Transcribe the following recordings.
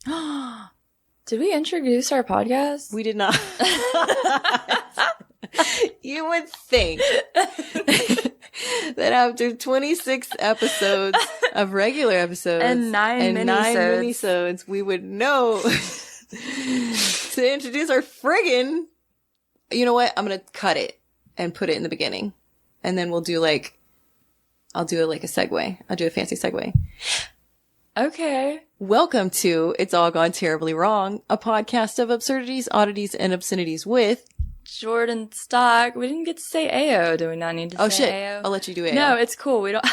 Did we introduce our podcast? We did not. You would think that after 26 episodes of regular episodes and nine minisodes, we would know to introduce our friggin'. You know what? I'm going to cut it and put it in the beginning. And then we'll do I'll do it like a segue. I'll do a fancy segue. Okay. Welcome to It's All Gone Terribly Wrong, a podcast of absurdities, oddities, and obscenities with Jordyn Stock. We didn't get to say AO. Do we not need to say shit. AO? I'll let you do AO. No, it's cool. We don't.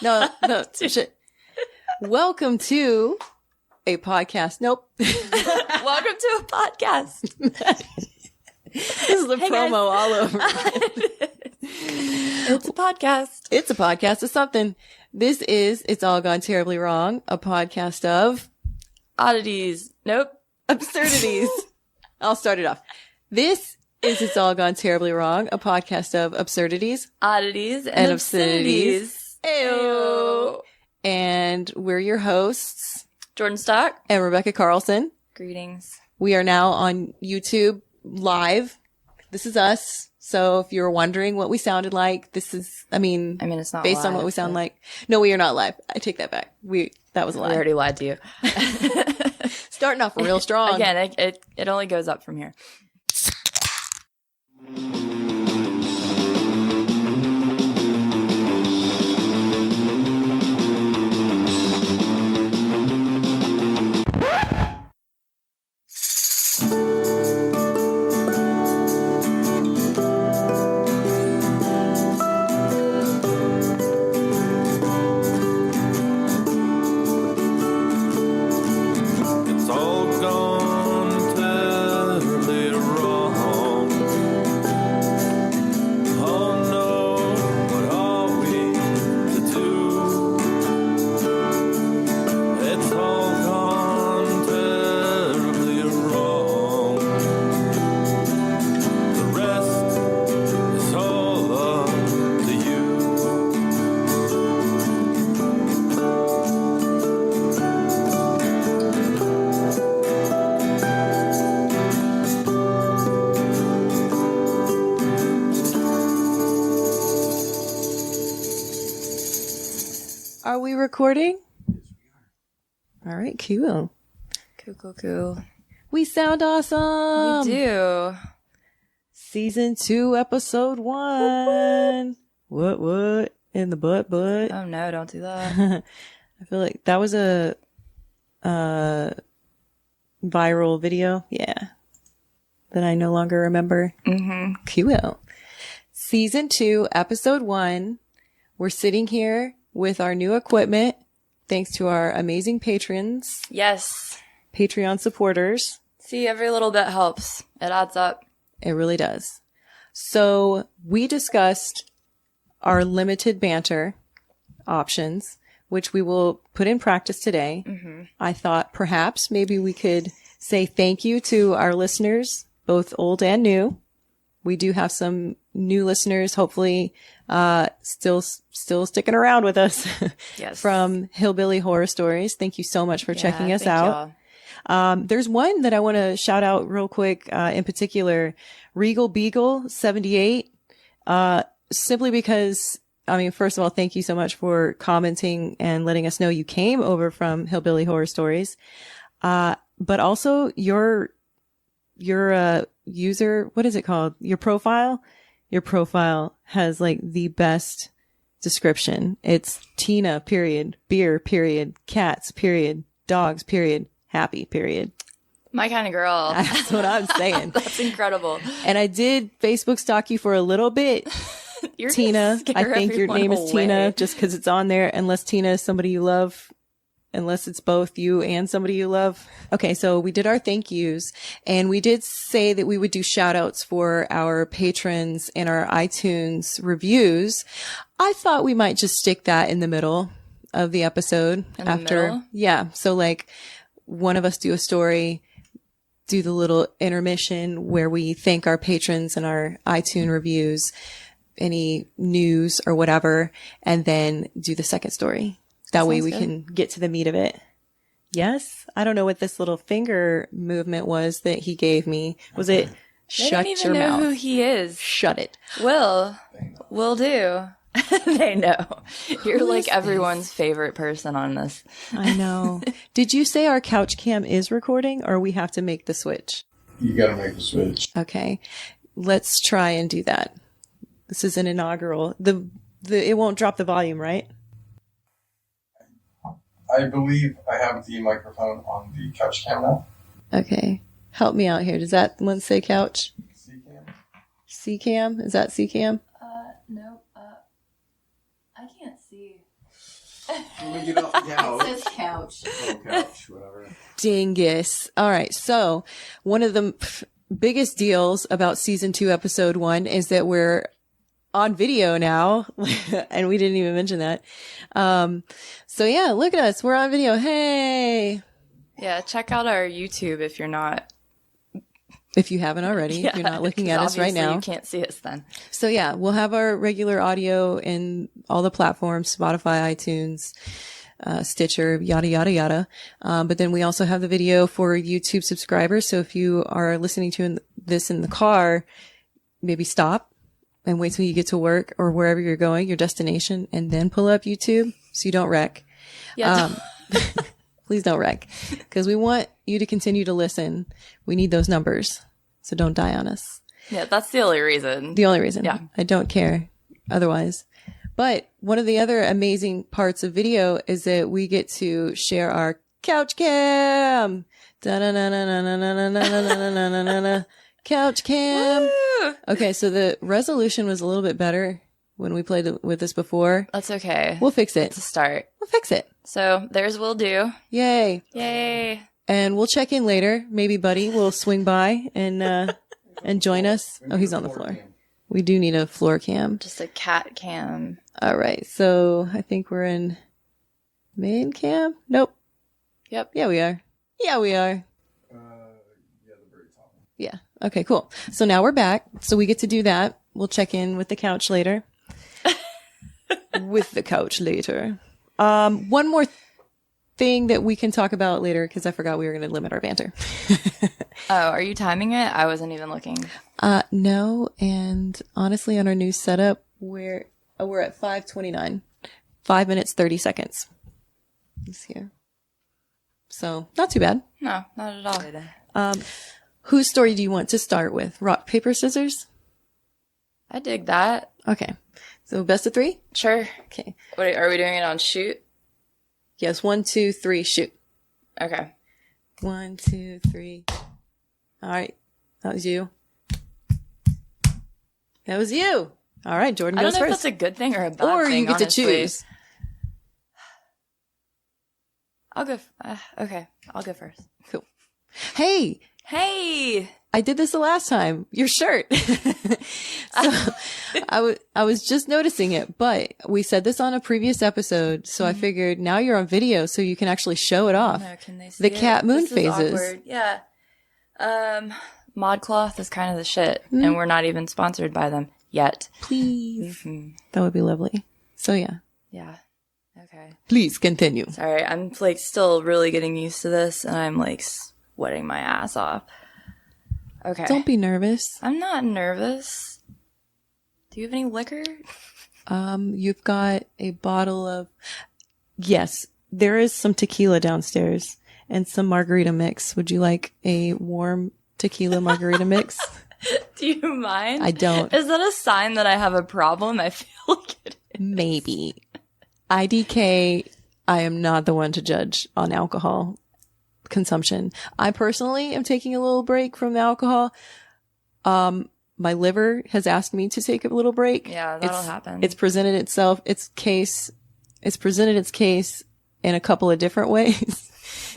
No, shit. Welcome to a podcast. Nope. Welcome to a podcast. This is the promo all over. It's a podcast. It's a podcast of something. This is It's All Gone Terribly Wrong, a podcast of Oddities. Nope. absurdities. I'll start it off. This is It's All Gone Terribly Wrong, a podcast of absurdities, Oddities, and obscenities. Ayo. And we're your hosts, Jordyn Stock and Rebecca Carlson. Greetings. We are now on YouTube live. This is us. So if you're wondering what we sounded like, this is, I mean, it's not based live, on what we sound like. No, we are not live. I take that back. That was a lie. We already lied to you. Starting off real strong. Again, it only goes up from here. It's all gone terribly wrong. Oh no, what are we to do? It's all gone terribly wrong. The rest is all up to you. Are we recording? All right, cool. Cool. We sound awesome. We do. Season 2, episode 1. What? In the butt? Oh no, don't do that. I feel like that was a viral video. Yeah. That I no longer remember. Mm-hmm. Cool. Season 2, episode 1. We're sitting here with our new equipment, thanks to our amazing patrons, Yes. Patreon supporters. See, every little bit helps. It adds up. It really does. So we discussed our limited banter options, which we will put in practice today. Mm-hmm. I thought perhaps maybe we could say thank you to our listeners, both old and new. We do have some new listeners, hopefully, still sticking around with us. Yes. From Hillbilly Horror Stories. Thank you so much for checking us thank out. y'all. There's one that I want to shout out real quick, in particular, Regal Beagle 78, simply because, I mean, first of all, thank you so much for commenting and letting us know you came over from Hillbilly Horror Stories. But also your user, what is it called? Your profile has like the best description. It's Tina, period, beer, period, cats, period, dogs, period, happy, period. My kind of girl. That's what I'm saying. That's incredible. And I did Facebook stalk you for a little bit. You're Tina, gonna I scare think your everyone name is away. Tina just because it's on there, unless Tina is somebody you love. Unless it's both you and somebody you love. Okay, so we did our thank yous, and we did say that we would do shout outs for our patrons and our iTunes reviews. I thought we might just stick that in the middle of the episode In the after. middle? Yeah. So like one of us do a story, do the little intermission where we thank our patrons and our iTunes reviews, any news or whatever, and then do the second story. That way Sounds we good. can get to the meat of it. Yes. I don't know what this little finger movement was that he gave me. Was it They shut don't your even know mouth? who he is. Shut it. Will do. They know. You're Who like is everyone's favorite person on this. I know. Did you say our couch cam is recording or we have to make the switch? You gotta make the switch. Okay. Let's try and do that. This is an inaugural. It won't drop the volume, right? I believe I have the microphone on the couch cam now. Okay. Help me out here. Does that one say couch? C cam. C cam? Is that C cam? No. I can't see. Let me get off the couch. It says couch. Oh, couch, whatever. Dingus. All right. So one of the biggest deals about season 2, episode 1 is that we're on video now. And we didn't even mention that. So yeah, look at us. We're on video. Hey. Yeah, check out our YouTube if you're not. If you haven't already, if you're not looking at us right obviously now. You can't see us then. So yeah, we'll have our regular audio in all the platforms, Spotify, iTunes, Stitcher, yada, yada, yada. But then we also have the video for YouTube subscribers. So if you are listening to this in the car, maybe stop and wait till you get to work or wherever you're going, your destination, and then pull up YouTube so you don't wreck. Yeah. Please don't wreck because we want you to continue to listen. We need those numbers. So don't die on us. Yeah, that's the only reason. The only reason. Yeah. I don't care otherwise. But one of the other amazing parts of video is that we get to share our couch cam. Da-na-na-na-na-na-na-na-na-na-na-na-na. Couch cam. Woo! Okay, so the resolution was a little bit better when we played with this before. That's okay. We'll fix it. It's a start. We'll fix it. So there's will do. Yay. Yay. And we'll check in later. Maybe Buddy will swing by and join us. Oh, he's on the floor. We do need a floor cam. Just a cat cam. All right. So I think we're in main cam. Nope. Yep. Yeah, we are. Yeah, we are. Yeah, the very top one. Yeah. Okay, cool. So now we're back. So we get to do that. We'll check in with the couch later. With the couch later. One more thing that we can talk about later because I forgot we were going to limit our banter. Oh, are you timing it? I wasn't even looking. No. And honestly, on our new setup, we're at 5:29, 5 minutes, 30 seconds. It's here. So not too bad. No, not at all. Whose story do you want to start with? Rock, paper, scissors? I dig that. Okay. So best of 3? Sure. Okay. What are we doing it on shoot? Yes. 1, 2, 3, shoot. Okay. 1, 2, 3. All right. That was you. That was you. All right. Jordyn I don't goes know if first. that's a good thing or a bad Or thing, you get honestly. to choose. I'll go. Okay. I'll go first. Cool. Hey, Hey. I did this the last time. Your shirt. So I was just noticing it, but we said this on a previous episode. So I figured now you're on video, so you can actually show it off. No, can they see The it? cat moon This is phases. awkward. Yeah. ModCloth is kind of the shit, and we're not even sponsored by them yet. Please. That would be lovely. So yeah, Yeah. Okay. please continue. Sorry, I'm like still really getting used to this, and I'm like sweating my ass off. Okay. Don't be nervous. I'm not nervous. Do you have any liquor? You've got a bottle of, yes, there is some tequila downstairs and some margarita mix. Would you like a warm tequila margarita mix? Do you mind? I don't. Is that a sign that I have a problem? I feel like it is. Maybe. IDK, I am not the one to judge on alcohol consumption. I personally am taking a little break from the alcohol. My liver has asked me to take a little break. Yeah, that'll happen. It's presented its case in a couple of different ways.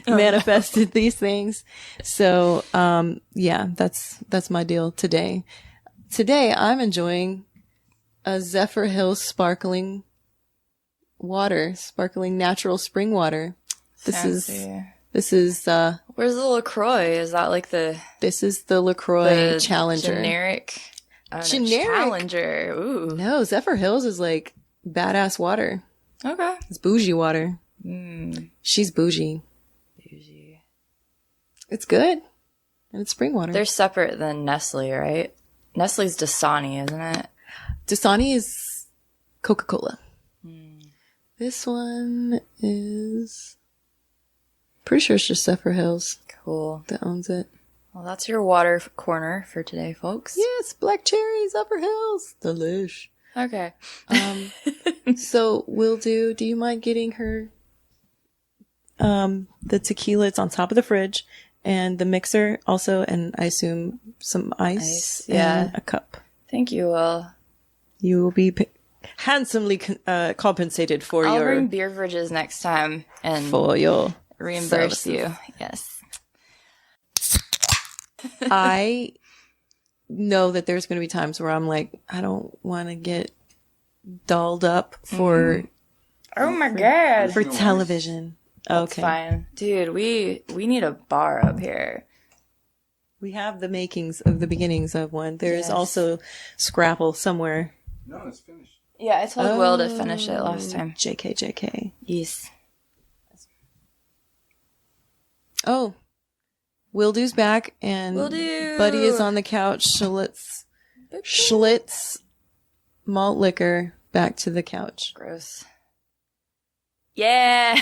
Manifested these things. So, yeah, that's my deal today. Today I'm enjoying a Zephyr Hills sparkling natural spring water. Fancy. This is Where's the LaCroix? Is that like the LaCroix the Challenger. generic? I don't know, Generic? Challenger. Ooh. No, Zephyr Hills is like badass water. Okay. It's bougie water. She's bougie. It's good. And it's spring water. They're separate than Nestle, right? Nestle's Dasani, isn't it? Dasani is Coca-Cola. This one is... Pretty sure it's just Zephyr Hills Cool. that owns it. Well, that's your water corner for today, folks. Yes, black cherries, Zephyr Hills. Delish. Okay. So do you mind getting her the tequila? It's on top of the fridge, and the mixer also, and I assume some ice yeah. and a cup. Thank you, Will. You will be handsomely compensated for I'll your bring beer fridges next time and reimburse services. you. Yes. I know that there's going to be times where I'm like, I don't want to get dolled up for Oh my god. for television. That's Okay, fine. Dude, we need a bar up here. we have the makings of the beginnings of one. There's Yes. also Scrapple somewhere. No, it's finished. Yeah, I told Will to finish it last time. JK. Yes. Oh, Will Do's back, and Will Do. Buddy is on the couch. Schlitz malt liquor back to the couch. Gross. Yeah.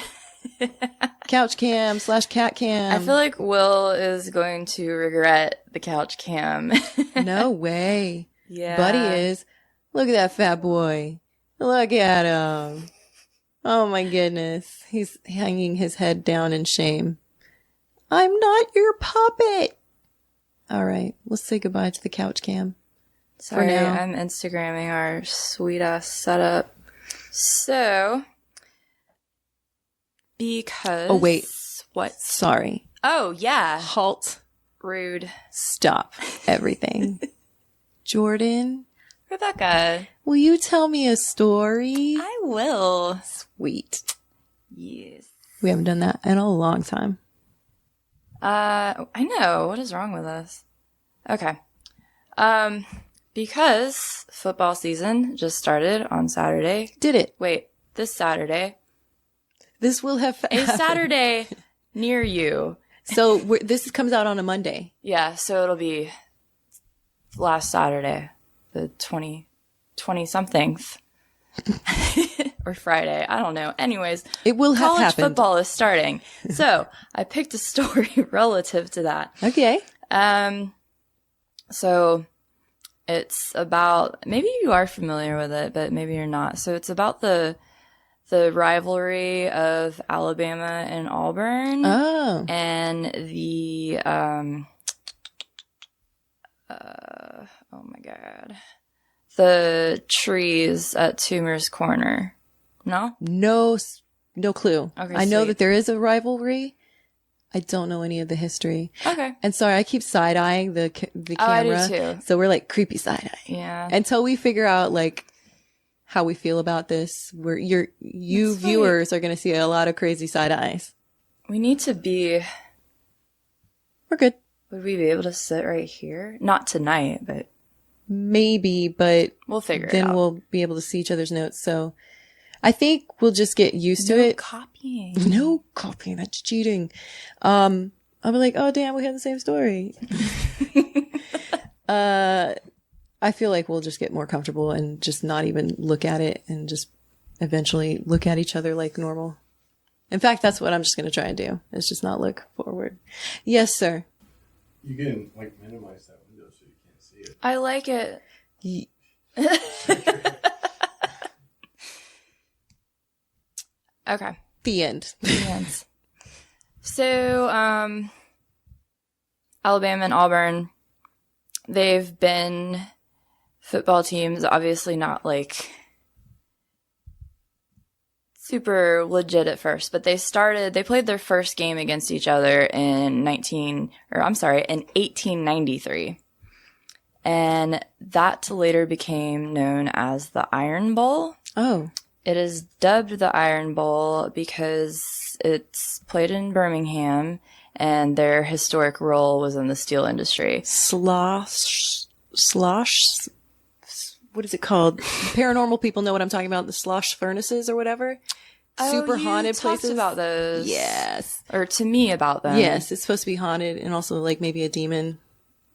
Couch cam / cat cam. I feel like Will is going to regret the couch cam. No way. Yeah. Buddy is. Look at that fat boy. Look at him. Oh my goodness. He's hanging his head down in shame. I'm not your puppet. All right. Let's say goodbye to the couch cam. Sorry, now. I'm Instagramming our sweet ass setup. So, because... Oh, wait. What? Sorry. Oh, yeah. Halt. Rude. Stop everything. Jordyn, Rebecca. will you tell me a story? I will. Sweet. Yes. We haven't done that in a long time. I know. What is wrong with us? Okay. Because football season just started on Saturday. Did it. Wait, this Saturday. This will have A Saturday near you. So this comes out on a Monday. Yeah, so it'll be last Saturday, the 20-somethingth. Or Friday. I don't know. Anyways, It will have college happened. football is starting. So I picked a story relative to that. Okay. So it's about, maybe you are familiar with it, but maybe you're not. So it's about the rivalry of Alabama and Auburn. Oh. And the, oh my God. The trees at Toomer's Corner. No? No clue. Okay, I know sweet. that there is a rivalry. I don't know any of the history. Okay. And sorry, I keep side-eyeing the Oh, I do camera. too. So we're like creepy side-eyeing. Yeah. Until we figure out like how we feel about this, you That's viewers are going to see a lot of crazy side eyes. We need to be, We're good. would we be able to sit right here? Not tonight, but Maybe, but we'll figure it then out. we'll be able to see each other's notes. So I think we'll just get used to No it. copying. No copying. That's cheating. I'll be like, oh damn, we had the same story. I feel like we'll just get more comfortable and just not even look at it and just eventually look at each other like normal. In fact, that's what I'm just going to try and do. Is just not look forward. Yes, sir. You can like minimize that window so you can't see it. I like it. Okay. The end. Yes. So, Alabama and Auburn, they've been football teams, obviously not like super legit at first, but they played their first game against each other in 1893. And that later became known as the Iron Bowl. Oh. It is dubbed the Iron Bowl because it's played in Birmingham and their historic role was in the steel industry. Slosh. What is it called? Paranormal people know what I'm talking about. The slosh furnaces or whatever. super haunted talked places. about those. Yes. Or to me about them. Yes, it's supposed to be haunted and also like maybe a demon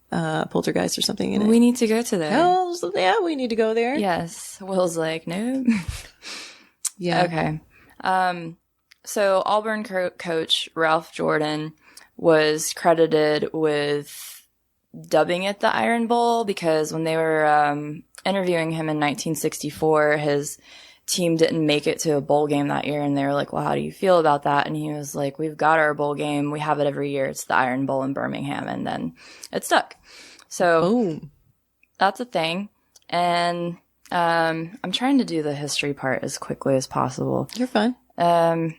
poltergeist or something in it. We need to go to there. Oh, so yeah, we need to go there. Yes. Will's like, no. Yeah. Okay. So Auburn coach Ralph Jordyn was credited with dubbing it the Iron Bowl because when they were interviewing him in 1964, his team didn't make it to a bowl game that year, and they were like, well, how do you feel about that? And he was like, we've got our bowl game. We have it every year. It's the Iron Bowl in Birmingham, and then it stuck. So that's a thing. And I'm trying to do the history part as quickly as possible. You're fine. In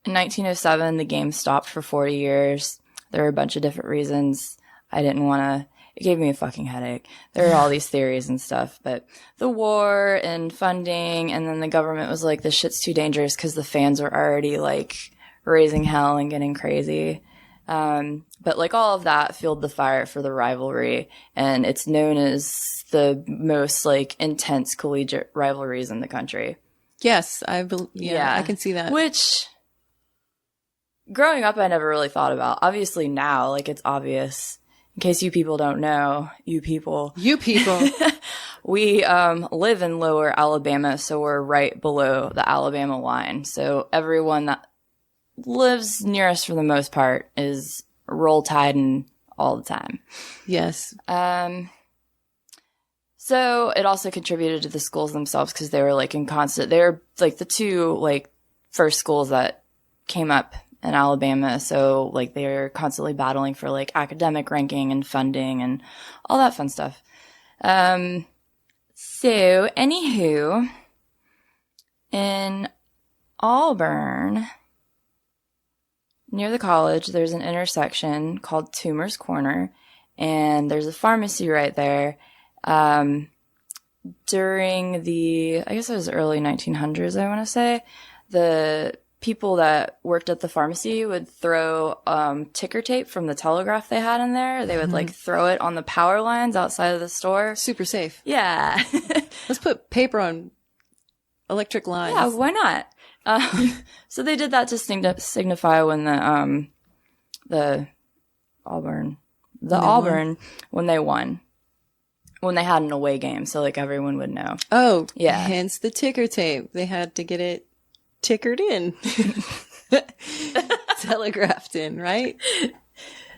1907, the game stopped for 40 years. There were a bunch of different reasons. I didn't want to. It gave me a fucking headache. There were all these theories and stuff, but the war and funding, and then the government was like, this shit's too dangerous because the fans were already like raising hell and getting crazy. But like all of that fueled the fire for the rivalry, and it's known as the most like intense collegiate rivalries in the country. Yes, I can see that. Which, growing up, I never really thought about. Obviously now, like it's obvious. In case you people don't know, you people, we live in Lower Alabama, so we're right below the Alabama line. So everyone that lives near us for the most part is Roll Tide all the time. Yes. So it also contributed to the schools themselves because they were like they were like the two like first schools that came up in Alabama. So like they were constantly battling for like academic ranking and funding and all that fun stuff. So anywho, in Auburn, near the college, there's an intersection called Toomer's Corner, and there's a pharmacy right there. During the, I guess it was early 1900s, I want to say, the people that worked at the pharmacy would throw ticker tape from the telegraph they had in there. They would like throw it on the power lines outside of the store. Super safe. Yeah. Let's put paper on electric lines. Yeah, why not? So they did that to signify when the Auburn, when they won. When they had an away game, so like everyone would know. Oh, yeah. Hence the ticker tape. They had to get it tickered in. Telegraphed in, right?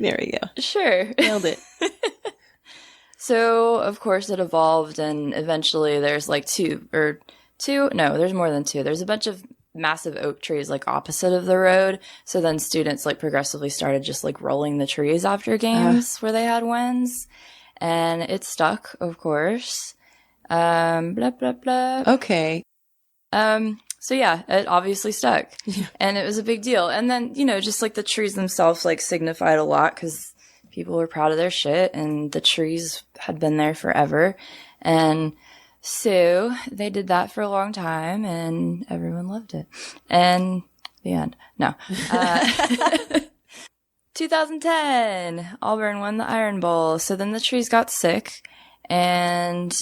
There we go. Sure. Nailed it. So, of course, it evolved, and eventually there's like there's more than two. There's a bunch of massive oak trees like opposite of the road. So then students like progressively started just like rolling the trees after games where they had wins. And it stuck, of course. Blah, blah, blah. Okay. So yeah, it obviously stuck. Yeah. And it was a big deal. And then, just like the trees themselves like signified a lot because people were proud of their shit and the trees had been there forever. And so they did that for a long time and everyone loved it. And the end. No. 2010, Auburn won the Iron Bowl. So then the trees got sick and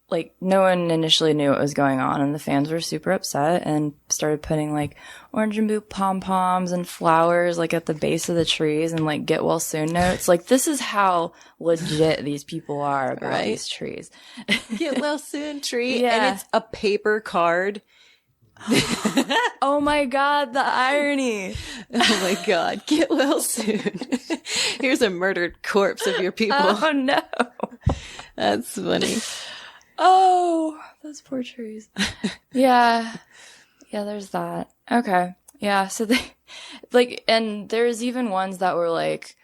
like no one initially knew what was going on and the fans were super upset and started putting like orange and blue pom-poms and flowers like at the base of the trees and like get well soon notes. Like this is how legit these people are about these trees. Get well soon tree. Yeah. And it's a paper card. Oh my God, the irony. Oh my God. Get well soon. Here's a murdered corpse of your people. Oh no. That's funny. Oh, those poor trees. Yeah. Yeah, there's that. Okay. Yeah, so they like, and there's even ones that were like,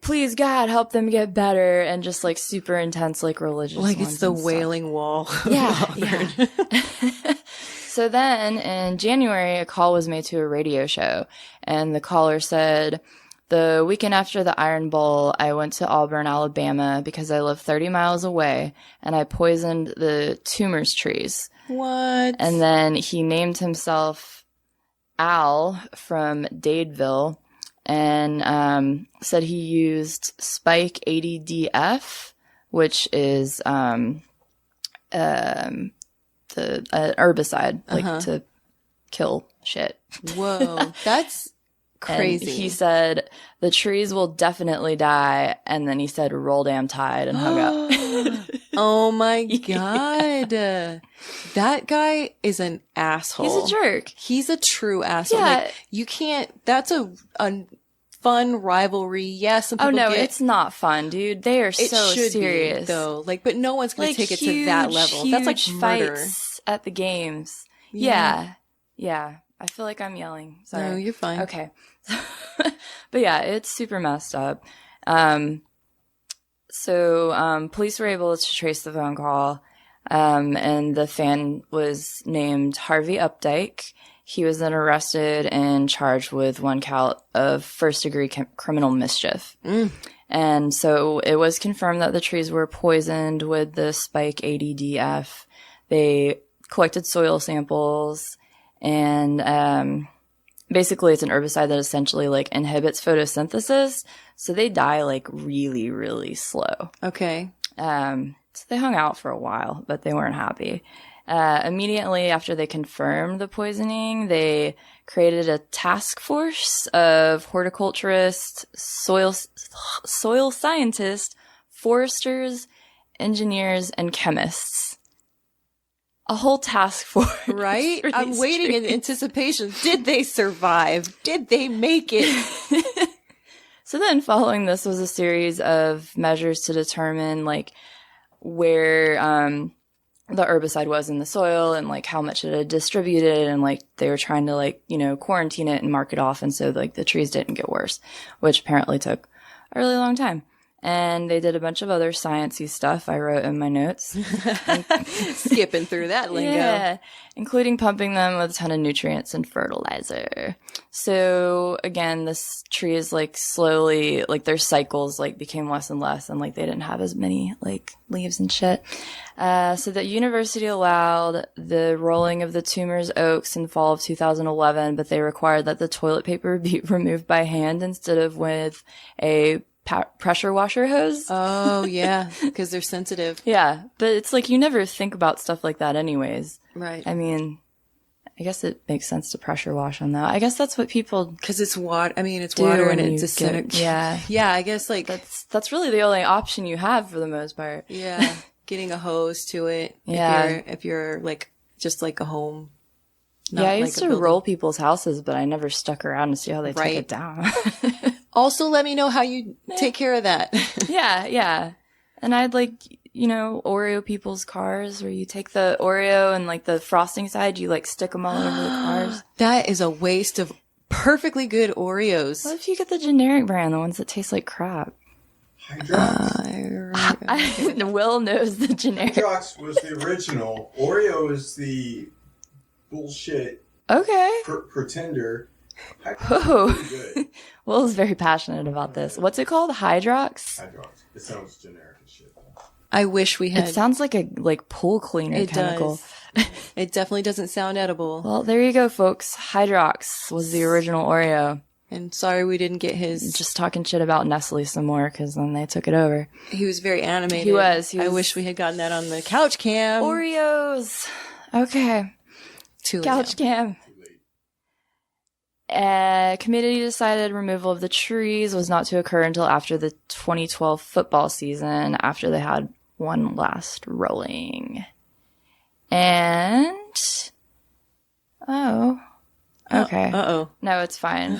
please God, help them get better, and just like super intense, like religious like ones it's the and Wailing stuff. Wall. Yeah. So then in January, a call was made to a radio show, and the caller said, the weekend after the Iron Bowl, I went to Auburn, Alabama, because I live 30 miles away, and I poisoned the tumors trees. What? And then he named himself Al from Dadeville, and said he used Spike 80DF, which is herbicide, like to kill shit. Whoa, that's crazy. And he said, the trees will definitely die. And then he said, roll damn tide, and hung up. Oh my God. That guy is an asshole. He's a jerk. He's a true asshole. Yeah. Like, you can't, that's a fun rivalry. Yeah, some people it's not fun, dude. They are it so should serious. be, though. Like, but no one's going to take it to huge, that level. That's like huge murder. fights at the games. Yeah. Yeah. I feel like I'm yelling. Sorry. No, you're fine. Okay. But yeah, it's super messed up. So police were able to trace the phone call, and the fan was named Harvey Updike. He was then arrested and charged with 1 count of first-degree criminal mischief. And so it was confirmed that the trees were poisoned with the spike ADDF. They collected soil samples, and basically it's an herbicide that essentially like inhibits photosynthesis, so they die like really, really slow. Okay. So they hung out for a while, but they weren't happy. Immediately after they confirmed the poisoning, they created a task force of horticulturists, soil scientists, foresters, engineers, and chemists. A whole task force. Right? for I'm these waiting in trees. anticipation. Did they survive? Did they make it? So then following this was a series of measures to determine like where the herbicide was in the soil and like how much it had distributed, and like they were trying to like, quarantine it and mark it off, and so like the trees didn't get worse, which apparently took a really long time. And they did a bunch of other sciencey stuff I wrote in my notes. Skipping through that lingo. Yeah, including pumping them with a ton of nutrients and fertilizer. So again, this tree is like slowly, like their cycles like became less and less, and like they didn't have as many like leaves and shit. So the university allowed the rolling of the tumors oaks in fall of 2011, but they required that the toilet paper be removed by hand instead of with a pressure washer hose. Oh, yeah, because they're sensitive. Yeah, but it's like you never think about stuff like that anyways. Right. I mean, I guess it makes sense to pressure wash them though. I guess that's what people Because it's water. I mean, it's do water when and you it's acidic. yeah. Yeah, I guess like, That's really the only option you have for the most part. yeah, getting a hose to it. Yeah. If you're like, just like a home. Yeah, I used to roll people's houses, but I never stuck around to see how they took it down. Also, let me know how you take care of that. Yeah. And I'd like, Oreo people's cars, where you take the Oreo and like the frosting side, you like stick them all over the cars. That is a waste of perfectly good Oreos. What if you get the generic brand, the ones that taste like crap? Hydrox. Will knows the generic. Hydrox was the original. Oreo is the bullshit Okay. pretender. Oh. Pretty good. Will's very passionate about this. What's it called? Hydrox? Hydrox. It sounds generic as shit. I wish we had. It sounds like a pool cleaner It chemical. does. It definitely doesn't sound edible. Well, there you go, folks. Hydrox was the original Oreo. And sorry we didn't get his. Just talking shit about Nestle some more, because then they took it over. He was very animated. He was. I wish we had gotten that on the couch cam. Oreos. Okay. Too late Couch cam. Committee decided removal of the trees was not to occur until after the 2012 football season, after they had one last rolling. And okay. Uh-oh. No, it's fine.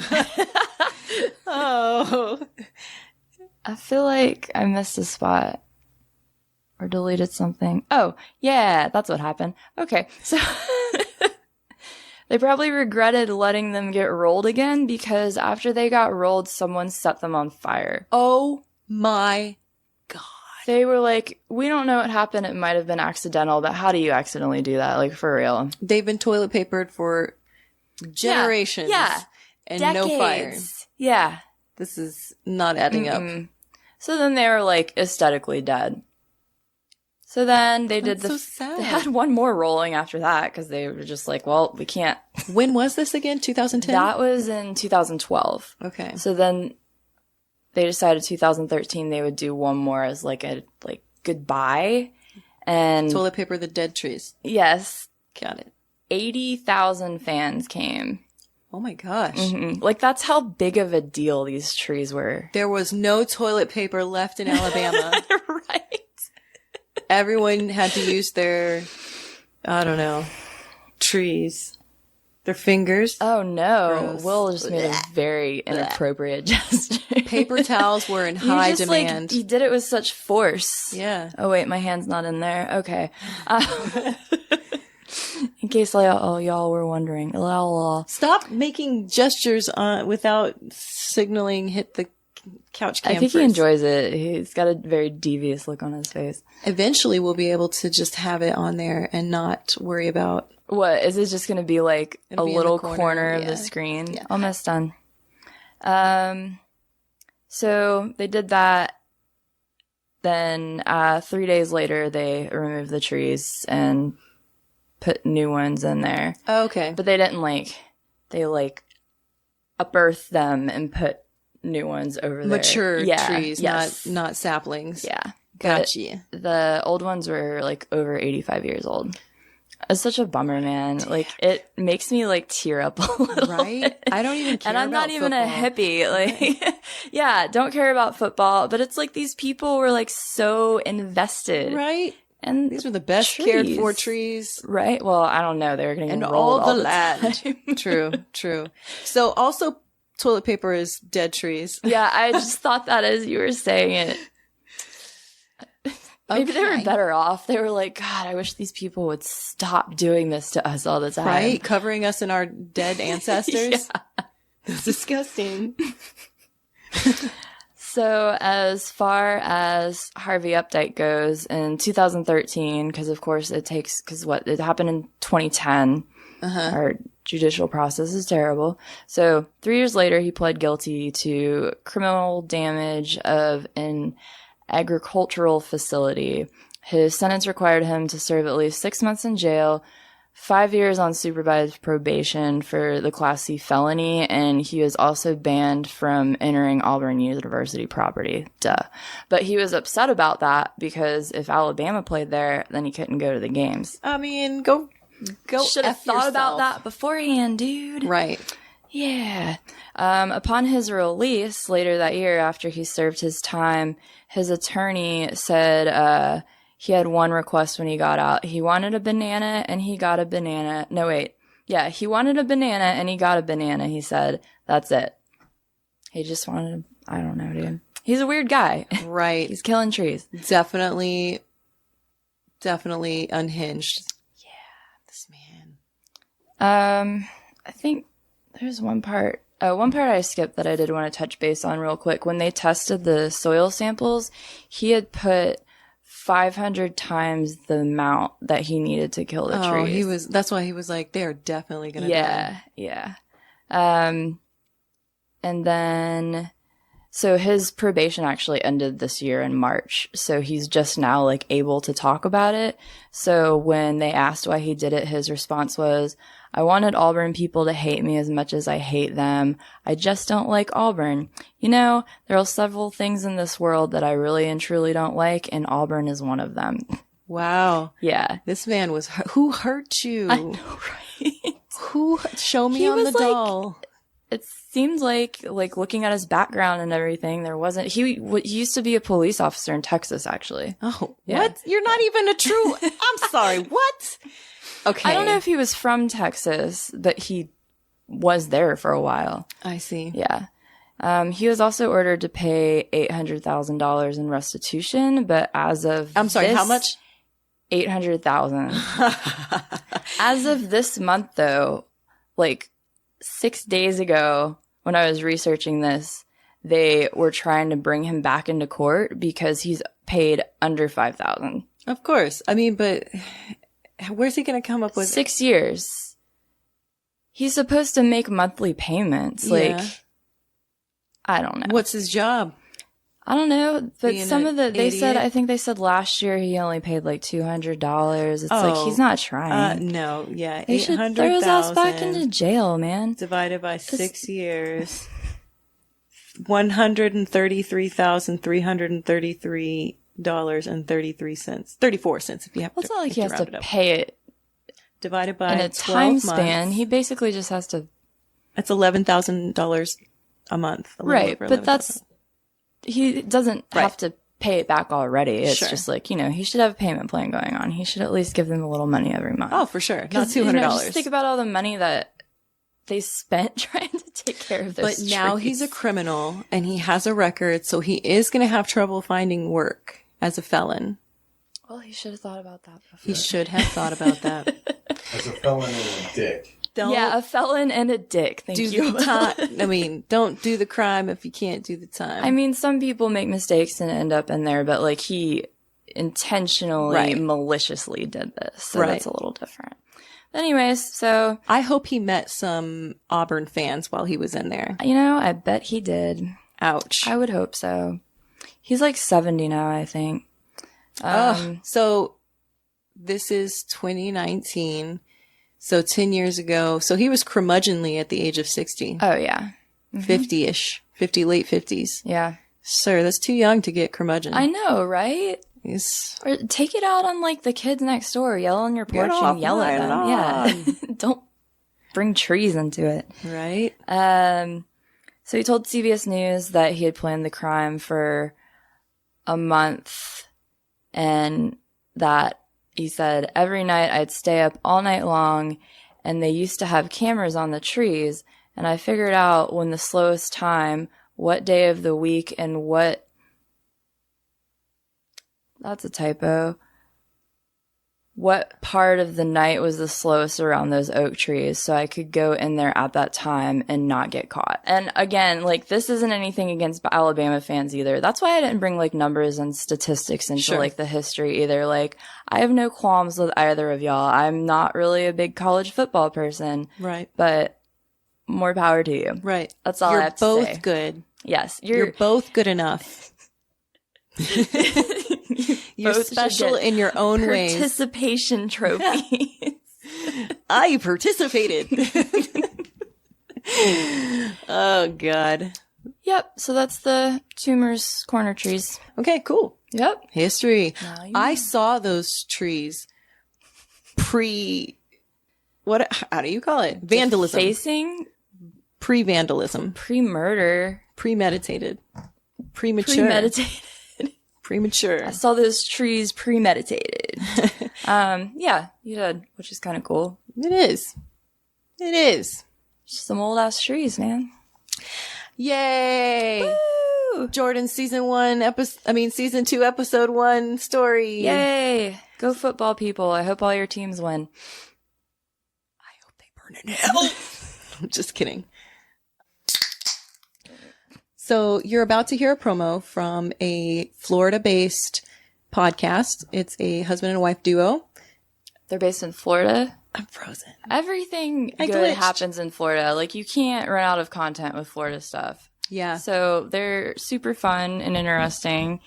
Oh. I feel like I missed a spot or deleted something. Oh, yeah, that's what happened. Okay, so they probably regretted letting them get rolled again, because after they got rolled, someone set them on fire. Oh my God. They were like, we don't know what happened. It might have been accidental, but how do you accidentally do that? Like, for real. They've been toilet papered for generations. Yeah. And Decades. no fire. Yeah. This is not adding up. So then they were like aesthetically dead. So then they did That's so sad. They had one more rolling after that, because they were just like, well, we can't. When was this again? 2010? That was in 2012. Okay. So then they decided 2013 they would do one more as like a goodbye. And Toilet paper, the dead trees. yes, Got it. 80,000 fans came. Oh my gosh. Mm-hmm. Like, that's how big of a deal these trees were. There was no toilet paper left in Alabama. Right. Everyone had to use their, I don't know, trees. Their fingers. Oh no. Gross. Will just made a very inappropriate gesture. Paper towels were in You high just, demand. you did it with such force. Yeah. Oh wait, my hand's not in there. Okay. In case y'all were wondering. Stop making gestures without signaling hit the couch cam I think first. he enjoys it. He's got a very devious look on his face. Eventually we'll be able to just have it on there and not worry about. What? Is it just going to be like It'll a be in little the corner, corner of yeah. the screen? Yeah. Almost done. So they did that. Then 3 days later, they removed the trees and put new ones in there. Oh, okay. But they didn't they unearthed them and put new ones over there. Mature trees, yes. not saplings. Yeah. Gotcha. But the old ones were like over 85 years old. It's such a bummer, man. Damn. Like, it makes me like tear up a little. Right? bit. I don't even care And I'm about not even football. a hippie. Like, yeah, don't care about football. But it's like these people were like so invested. Right? And These were the best cared for trees. Right? Well, I don't know. They were getting And enrolled all the time. land. True. So also toilet paper is dead trees. Yeah, I just thought that as you were saying it. Maybe they were better off. They were like, God, I wish these people would stop doing this to us all the time. Right? Covering us in our dead ancestors. Yeah. It's disgusting. So as far as Harvey Updike goes, in 2013, because of course it happened in 2010. Our judicial process is terrible. So 3 years later, he pled guilty to criminal damage of an agricultural facility. His sentence required him to serve at least 6 months in jail, 5 years on supervised probation for the Class C felony, and he was also banned from entering Auburn University property. Duh. But he was upset about that because if Alabama played there, then he couldn't go to the games. I mean, go Should have F thought about yourself. that beforehand, dude. Right. Yeah. Upon his release later that year, after he served his time, his attorney said he had one request when he got out. He wanted a banana and he got a banana. No, wait. Yeah, he wanted a banana and he got a banana, he said. That's it. He just wanted I don't know, dude. He's a weird guy. Right. He's killing trees. Definitely unhinged. Yeah, this man. I think there's one part I skipped that I did want to touch base on real quick. When they tested the soil samples, he had put 500 times the amount that he needed to kill the trees. That's why he was like, they're definitely going to die. Yeah. And then, so his probation actually ended this year in March. So he's just now like able to talk about it. So when they asked why he did it, his response was, I wanted Auburn people to hate me as much as I hate them. I just don't like Auburn. You know, there are several things in this world that I really and truly don't like, and Auburn is one of them. Wow. Yeah. This man was, who hurt you? I know, right? Show me He on the was like- doll. It seems like looking at his background and everything, there wasn't, he used to be a police officer in Texas, actually. Oh, Yeah. what? You're not even a true, I'm sorry, what? Okay. I don't know if he was from Texas, but he was there for a while. I see. Yeah. He was also ordered to pay $800,000 in restitution, but as of I'm sorry, how much? $800,000. As of this month, though, like 6 days ago, when I was researching this, they were trying to bring him back into court because he's paid under $5,000. Of course. I mean, but where's he going to come up with 6 years. He's supposed to make monthly payments. Yeah. Like, I don't know. What's his job? I don't know, but Being some an of they said, idiot? I think they said last year he only paid like $200. It's like, he's not trying. No, yeah, They should throw his ass back into 800,000 jail, man. divided by 6 years. $133,333 $34 if you have Well, it's to. not like he has round to it up. pay it Divided by in a 12 time months. span. He basically just has to. That's $11,000 a month. A little Right. over But 11,000. he doesn't have to pay it back already. It's Sure. just like, he should have a payment plan going on. He should at least give them a little money every month. Oh, for sure. Not 'Cause, $200. just think about all the money that they spent trying to take care of those But now trees. he's a criminal and he has a record, so he is going to have trouble finding work as a felon. Well, he should have thought about that before. He should have thought about that. As a felon and a dick. Don't Yeah, a felon and a dick. Thank do you. the time. I mean, don't do the crime if you can't do the time. I mean, some people make mistakes and end up in there, but like he intentionally, Right. maliciously did this. So Right. that's a little different. But anyways, so, I hope he met some Auburn fans while he was in there. I bet he did. Ouch. I would hope so. He's like 70 now, I think. So this is 2019. So 10 years ago. So he was curmudgeonly at the age of 60. Oh, yeah. 50-ish. 50, late 50s. Yeah. Sir, that's too young to get curmudgeon. I know, right? He's Or take it out on like the kids next door. Yell on your porch off and yell at my them. Yeah. Don't bring trees into it. right. So he told CBS News that he had planned the crime for a month and that he said every night I'd stay up all night long and they used to have cameras on the trees and I figured out when the slowest time, what day of the week and that's a typo. What part of the night was the slowest around those oak trees so I could go in there at that time and not get caught. And again, like this isn't anything against Alabama fans either. That's why I didn't bring like numbers and statistics into Sure. like the history either. Like I have no qualms with either of y'all. I'm not really a big college football person, Right. but more power to you. Right. That's all You're I have to both say. good. Yes, You're both good enough. You're both should special get in your own ways. participation trophy. I participated. Oh, God. Yep. So that's the Tumors corner trees. Okay, cool. Yep. History. Now you I know. saw those trees how do you call it? Vandalism. Facing Pre-vandalism. pre-murder. Premeditated. Premature. Premeditated. Premature. I saw those trees premeditated. Yeah, you did, which is kind of cool. It is. It is. Just some old ass trees, man. Yay! Woo! Jordyn season 2, episode 1 story. Yay! Go football, people. I hope all your teams win. I hope they burn in hell. I'm just kidding. So you're about to hear a promo from a Florida-based podcast. It's a husband and wife duo. They're based in Florida. I'm frozen. Everything I good glitched. happens in Florida. Like, you can't run out of content with Florida stuff. Yeah. So they're super fun and interesting.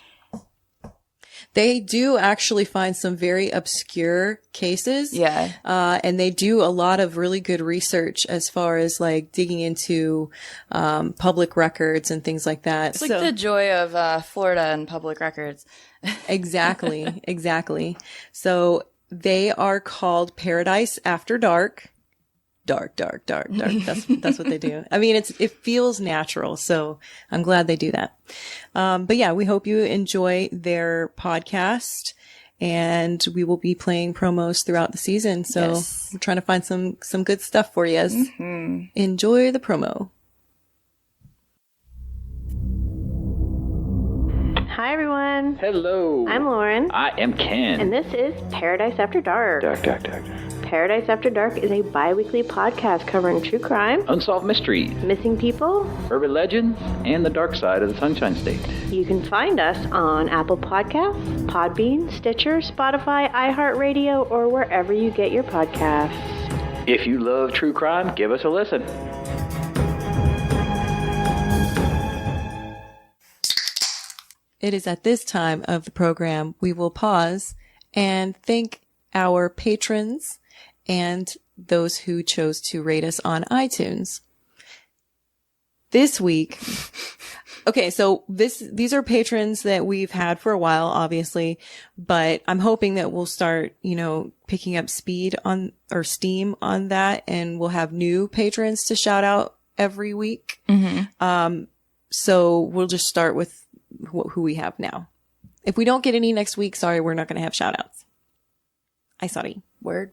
They do actually find some very obscure cases. Yeah. And they do a lot of really good research as far as like digging into public records and things like that. It's like the joy of Florida and public records. Exactly. Exactly. So they are called Paradise After Dark. Dark. That's what they do. I mean, it feels natural. So I'm glad they do that. But yeah, we hope you enjoy their podcast and we will be playing promos throughout the season. So Yes. we're trying to find some good stuff for you. Mm-hmm. Enjoy the promo. Hi, everyone. Hello. I'm Lauren, I am Ken. and this is Paradise After Dark. Dark. Paradise After Dark is a bi-weekly podcast covering true crime, Unsolved mysteries, missing people. urban legends, and the dark side of the Sunshine State. You can find us on Apple Podcasts, Podbean, Stitcher, Spotify, iHeartRadio, or wherever you get your podcasts. If you love true crime, give us a listen. It is at this time of the program we will pause and thank our patrons and those who chose to rate us on iTunes. This week, Okay, so these are patrons that we've had for a while, obviously, but I'm hoping that we'll start, picking up steam on that, and we'll have new patrons to shout out every week. Mm-hmm. So we'll just start with who we have now. If we don't get any next week, sorry, we're not going to have shout outs. Sorry. Word.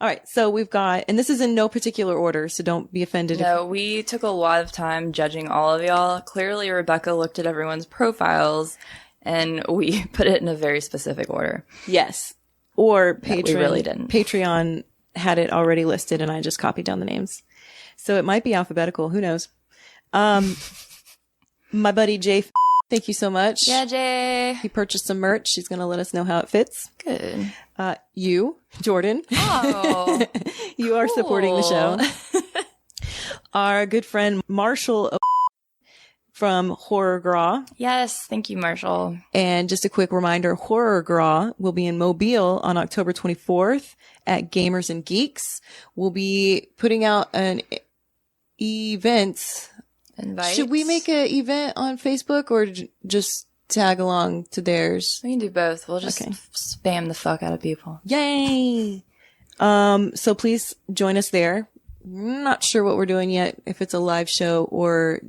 All right. So we've got, and this is in no particular order, so don't be offended. No, we took a lot of time judging all of y'all. Clearly, Rebecca looked at everyone's profiles, and we put it in a very specific order. Yes. Or we really didn't. Patreon had it already listed, and I just copied down the names. So it might be alphabetical. Who knows? My buddy Jay, thank you so much. Yeah, Jay. He purchased some merch. She's going to let us know how it fits. Good. You, Jordyn. Oh. You are supporting the show. Our good friend Marshall from Horror Gras. Yes, thank you, Marshall. And just a quick reminder, Horror Gras will be in Mobile on October 24th at Gamers and Geeks. We'll be putting out an event. Invite. Should we make an event on Facebook or just tag along to theirs? We can do both. We'll just spam the fuck out of people. Yay! So please join us there. I'm not sure what we're doing yet, if it's a live show or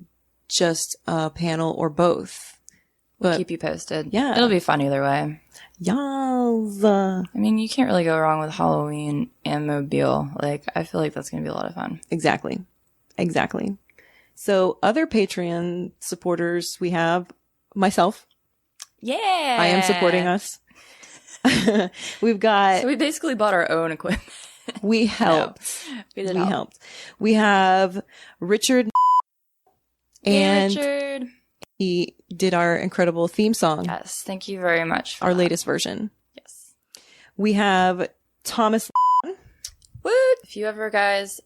just a panel or both. We'll But keep you posted. Yeah. It'll be fun either way. yes. I mean, you can't really go wrong with Halloween and Mobile. I feel like that's going to be a lot of fun. Exactly. So other Patreon supporters, we have myself. Yeah. I am supporting us. We've got, So we basically bought our own equipment. we helped. We did We help. helped. We have Richard and Richard. he did our incredible theme song, Yes, thank you very much for our that. latest version. Yes. We have Thomas. Woot! If you ever guys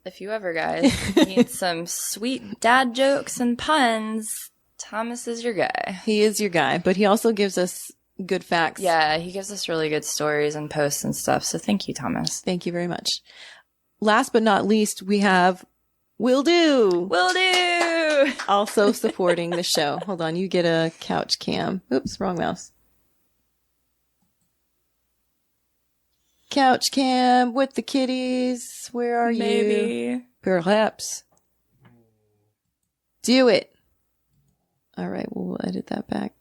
need some sweet dad jokes and puns, Thomas is your guy. He is your guy, but he also gives us good facts. Yeah, he gives us really good stories and posts and stuff. So thank you, Thomas. Thank you very much. Last but not least, we have Will Do. Will do! Also supporting the show. Hold on, you get a couch cam. Oops, wrong mouse. Couch cam with the kitties. Where are you? Maybe. Perhaps. Do it. All right, we'll edit that back.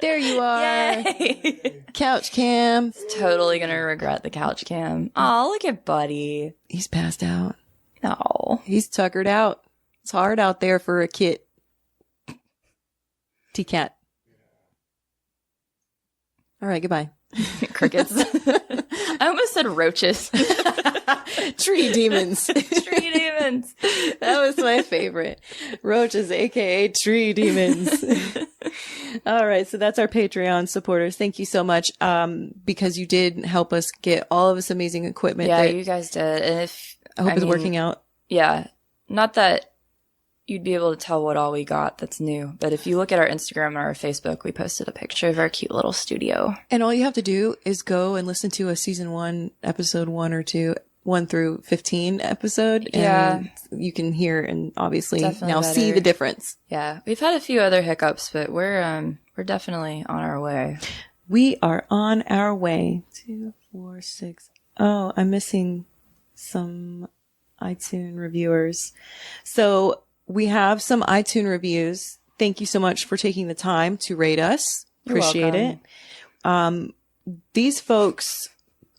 There you are. Yay! Couch cam. Totally gonna regret the couch cam. Oh, look at Buddy. He's passed out. No. He's tuckered out. It's hard out there for a kit. T-cat. All right, goodbye. Crickets. I almost said roaches. Tree demons. Tree demons. That was my favorite. Roaches, aka tree demons. All right, so that's our Patreon supporters. Thank you so much, because you did help us get all of this amazing equipment. Yeah, that you guys did. And I hope it's working out. Yeah. Not that you'd be able to tell what all we got that's new, but if you look at our Instagram or our Facebook, we posted a picture of our cute little studio. And all you have to do is go and listen to a season 1, episode 1 or 2, 1 through 15 episode. Yeah. And you can hear and obviously Definitely now see better. the difference. Yeah. We've had a few other hiccups, but we're definitely on our way. We are on our way. 2, 4, 6. Oh, I'm missing some iTunes reviewers. So we have some iTunes reviews. Thank you so much for taking the time to rate us. You're Appreciate welcome. it. These folks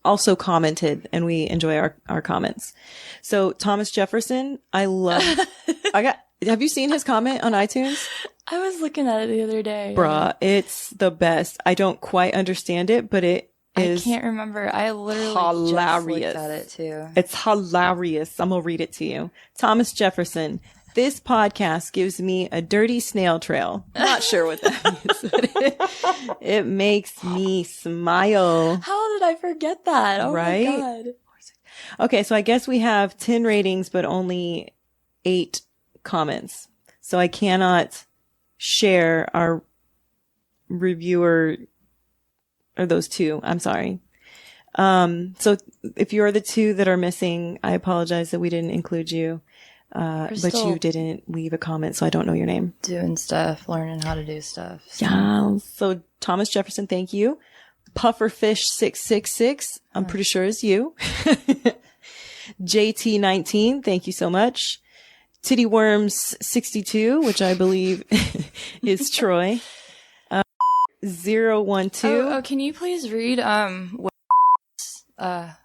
also commented and we enjoy our comments. So Thomas Jefferson, have you seen his comment on iTunes? I was looking at it the other day. Bruh, it's the best. I don't quite understand it, but it is. I can't remember. I literally hilarious. just looked at it too. It's hilarious. I'm going to read it to you. Thomas Jefferson. This podcast gives me a dirty snail trail. Not sure what that means, but it makes me smile. How did I forget that? Oh Right? my God. Okay, so I guess we have 10 ratings, but only 8 comments. So I cannot share our reviewer or those 2. I'm sorry. So if you're the 2 that are missing, I apologize that we didn't include you. but still- you didn't leave a comment, so I don't know your name. Doing stuff, learning how to do stuff. So. Yeah. So Thomas Jefferson, thank you. Pufferfish666, I'm pretty sure is you. JT19, thank you so much. Tittyworms62, which I believe is Troy. 012. Oh, can you please read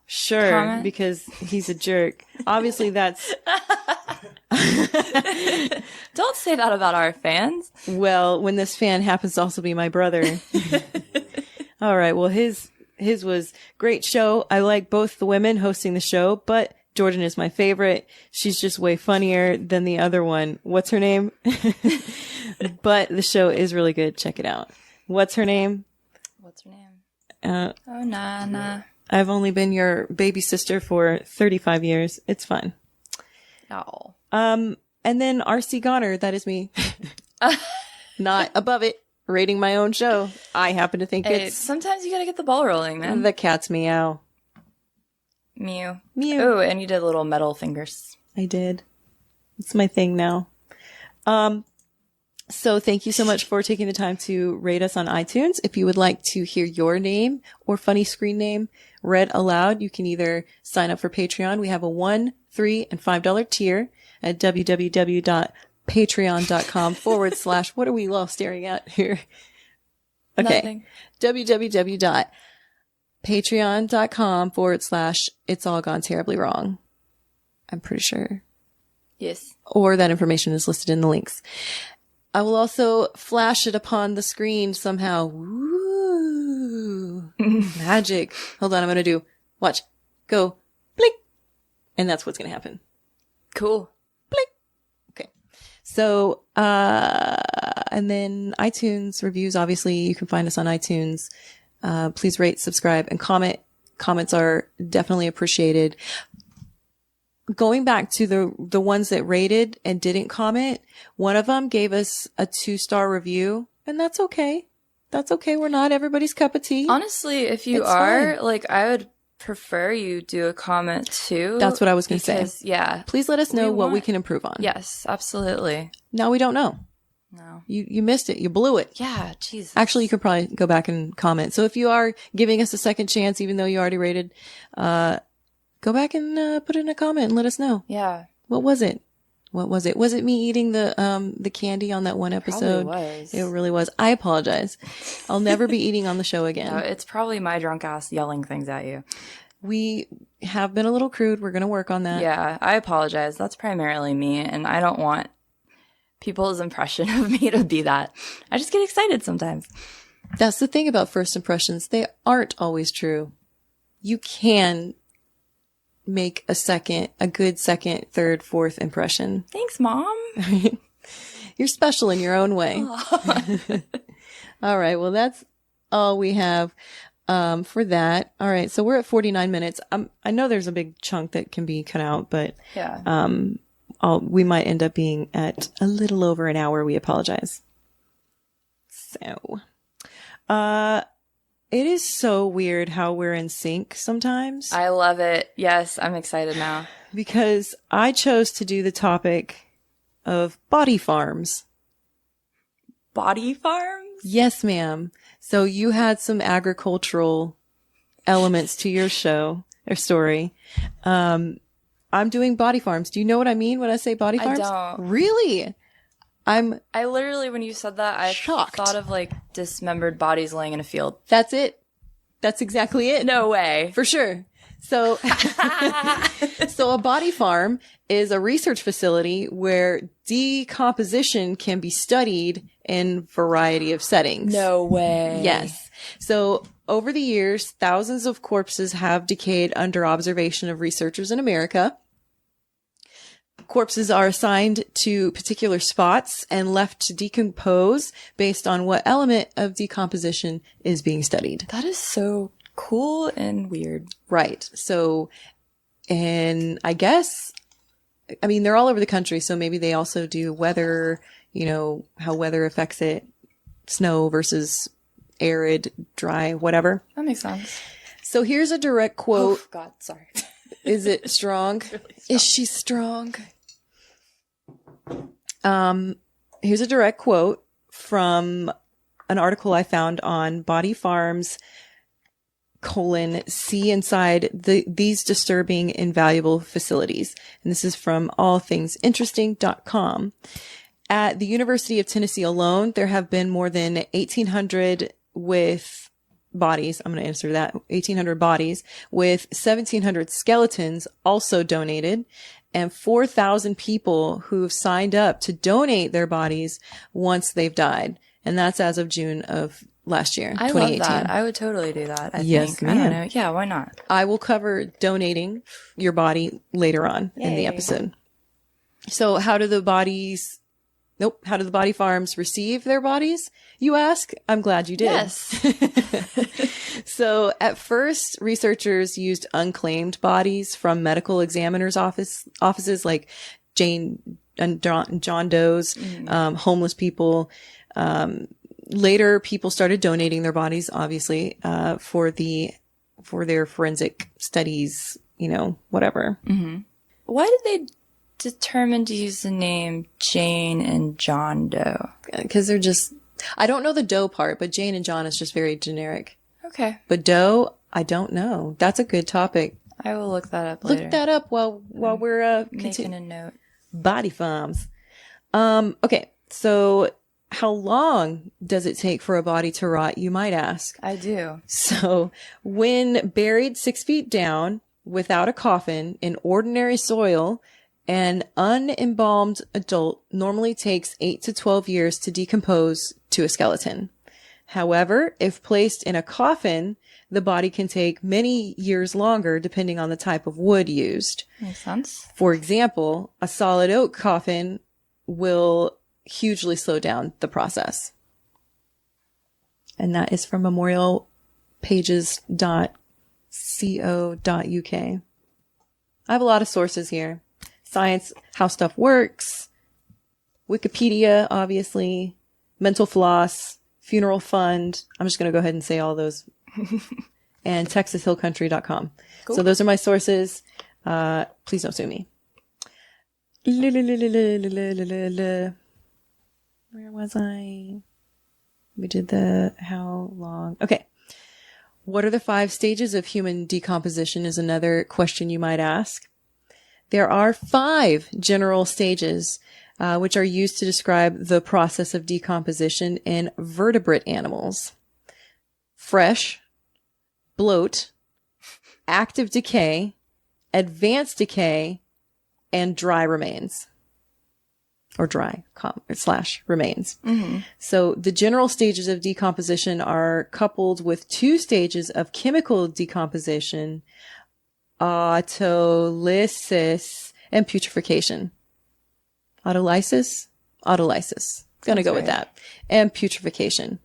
Sure, comment? because he's a jerk. Obviously, that's Don't say that about our fans. well. When this fan happens to also be my brother. All right. Well, his was great show. I like both the women hosting the show, but Jordyn is my favorite. She's just way funnier than the other one. What's her name? But the show is really good. Check it out. What's her name? What's her name? Oh, Nana. I've only been your baby sister for 35 years. It's fun. Oh. And then RC Goner, that is me. Not above it, rating my own show. I happen to think Hey, it's sometimes you gotta get the ball rolling, man. the cat's meow. Mew. Mew. Oh, and you did little metal fingers. I did. It's my thing now. So thank you so much for taking the time to rate us on iTunes. If you would like to hear your name or funny screen name read aloud, you can either sign up for Patreon. We have a $1, $3, and $5 tier at www.patreon.com / what are we all staring at here? Okay. Nothing. www.patreon.com / it's all gone terribly wrong. I'm pretty sure. Yes. Or that information is listed in the links. I will also flash it upon the screen somehow. Woo! Magic. Hold on, I'm going to watch, go, blink. And that's what's going to happen. Cool. Blink. Okay. So, and then iTunes reviews, obviously you can find us on iTunes. Please rate, subscribe, and comment. Comments are definitely appreciated. Going back to the ones that rated and didn't comment, one of them gave us a 2-star review, and that's okay. That's okay. We're not everybody's cup of tea. Honestly, if you It's are, fine. like, I would prefer you do a comment too. That's what I was going to say. because, yeah. Please let us know We what we want- can improve on. Yes, absolutely. Now we don't know. No. You missed it. You blew it. Yeah, jeez. Actually, you could probably go back and comment. So if you are giving us a second chance, even though you already rated, go back and put in a comment and let us know. Yeah. What was it? What was it? Was it me eating the candy on that one episode? Probably was. It really was. I apologize. I'll never be eating on the show again. No, it's probably my drunk ass yelling things at you. We have been a little crude. We're going to work on that. Yeah, I apologize. That's primarily me, and I don't want people's impression of me to be that. I just get excited sometimes. That's the thing about first impressions. They aren't always true. You can make a good second, third, fourth impression. Thanks, Mom. You're special in your own way. All right. Well, that's all we have for that. All right. So we're at 49 minutes. I know there's a big chunk that can be cut out, but Yeah. we might end up being at a little over an hour. We apologize. So, it is so weird how we're in sync sometimes. I love it. Yes, I'm excited now. Because I chose to do the topic of body farms. Body farms? Yes, ma'am. So you had some agricultural elements to your show or story. I'm doing body farms. Do you know what I mean when I say body I farms? don't. Really? I literally, when you said that, I Shocked. thought of like dismembered bodies laying in a field. That's it. That's exactly it. No way. For sure. So, so a body farm is a research facility where decomposition can be studied in a variety of settings. No way. Yes. So over the years, thousands of corpses have decayed under observation of researchers in America. Corpses are assigned to particular spots and left to decompose based on what element of decomposition is being studied. That is so cool and weird. Right. So, and I guess, I mean, they're all over the country. So maybe they also do weather, you know, how weather affects it, snow versus arid, dry, whatever. That makes sense. So here's a direct quote. Oh, God, sorry. Is it strong? Really strong. Is she strong? Here's a direct quote from an article I found on Body Farms: see inside these disturbing, invaluable facilities. And this is from allthingsinteresting.com. At the University of Tennessee alone, there have been more than 1,800 with bodies. I'm going to answer that. 1,800 bodies with 1,700 skeletons also donated, and 4,000 people who've signed up to donate their bodies once they've died. And that's as of June of last year, I 2018. love that. I would totally do that. I Yes, think. I don't ma'am. know. Yeah, why not? I will cover donating your body later on in the Yay. episode. So how do the body farms receive their bodies, you ask? I'm glad you did. Yes. So at first, researchers used unclaimed bodies from medical examiners' offices like Jane and John Doe's, homeless people. Later, people started donating their bodies, obviously, for their forensic studies, whatever. Why did they determine to use the name Jane and John Doe? Because they're just, I don't know the Doe part, but Jane and John is just very generic. Okay. But Doe, I don't know. That's a good topic. I will look that up later. Look that up while we're Making a note. body farms. Okay, so how long does it take for a body to rot, you might ask? I do. So when buried 6 feet down without a coffin in ordinary soil, an unembalmed adult normally takes 8 to 12 years to decompose to a skeleton. However, if placed in a coffin, the body can take many years longer depending on the type of wood used. Makes sense. For example, a solid oak coffin will hugely slow down the process. And that is from memorialpages.co.uk. I have a lot of sources here. Science, how stuff works, Wikipedia, obviously, Mental Floss, Funeral Fund. I'm just going to go ahead and say all those. And TexasHillCountry.com. Cool. So those are my sources. Please don't sue me. Where was I? We did how long? Okay. What are the 5 stages of human decomposition is another question you might ask. There are 5 general stages, which are used to describe the process of decomposition in vertebrate animals. Fresh, bloat, active decay, advanced decay, and dry remains. Or dry / remains. Mm-hmm. So the general stages of decomposition are coupled with 2 stages of chemical decomposition, autolysis and putrefaction. Autolysis. Gonna go with that. And putrefaction.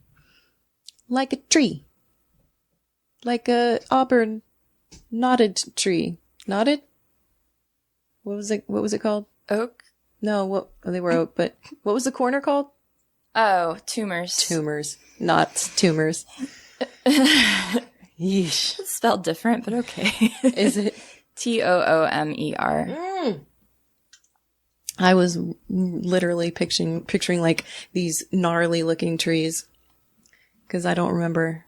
Like a tree. Like a auburn knotted tree. Knotted? What was it called? Oak? No, they were oak, but what was the corner called? Oh, tumors. Tumors, not tumors. Yeesh. It's spelled different, but okay. Is it? Toomer. I was literally picturing like these gnarly looking trees because I don't remember.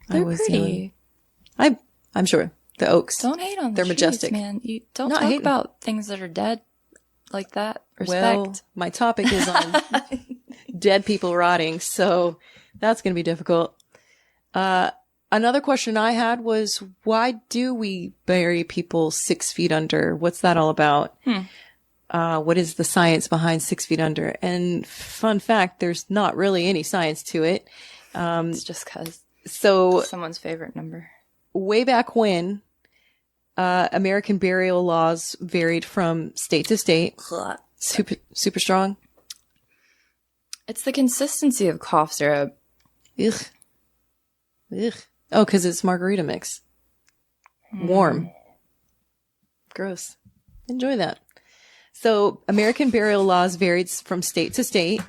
They're pretty. I'm sure the oaks. Don't hate on them. They're majestic, man. You don't Not talk hating. about things that are dead like that. Respect. Well, my topic is on dead people rotting, so that's going to be difficult. Another question I had was, why do we bury people 6 feet under? What's that all about? What is the science behind 6 feet under? And fun fact, there's not really any science to it. It's just because. So Someone's favorite number. way back when, American burial laws varied from state to state. Super strong. It's the consistency of cough syrup. Ugh. Oh, because it's margarita mix. Warm. Gross. Enjoy that. So American burial laws varied from state to state,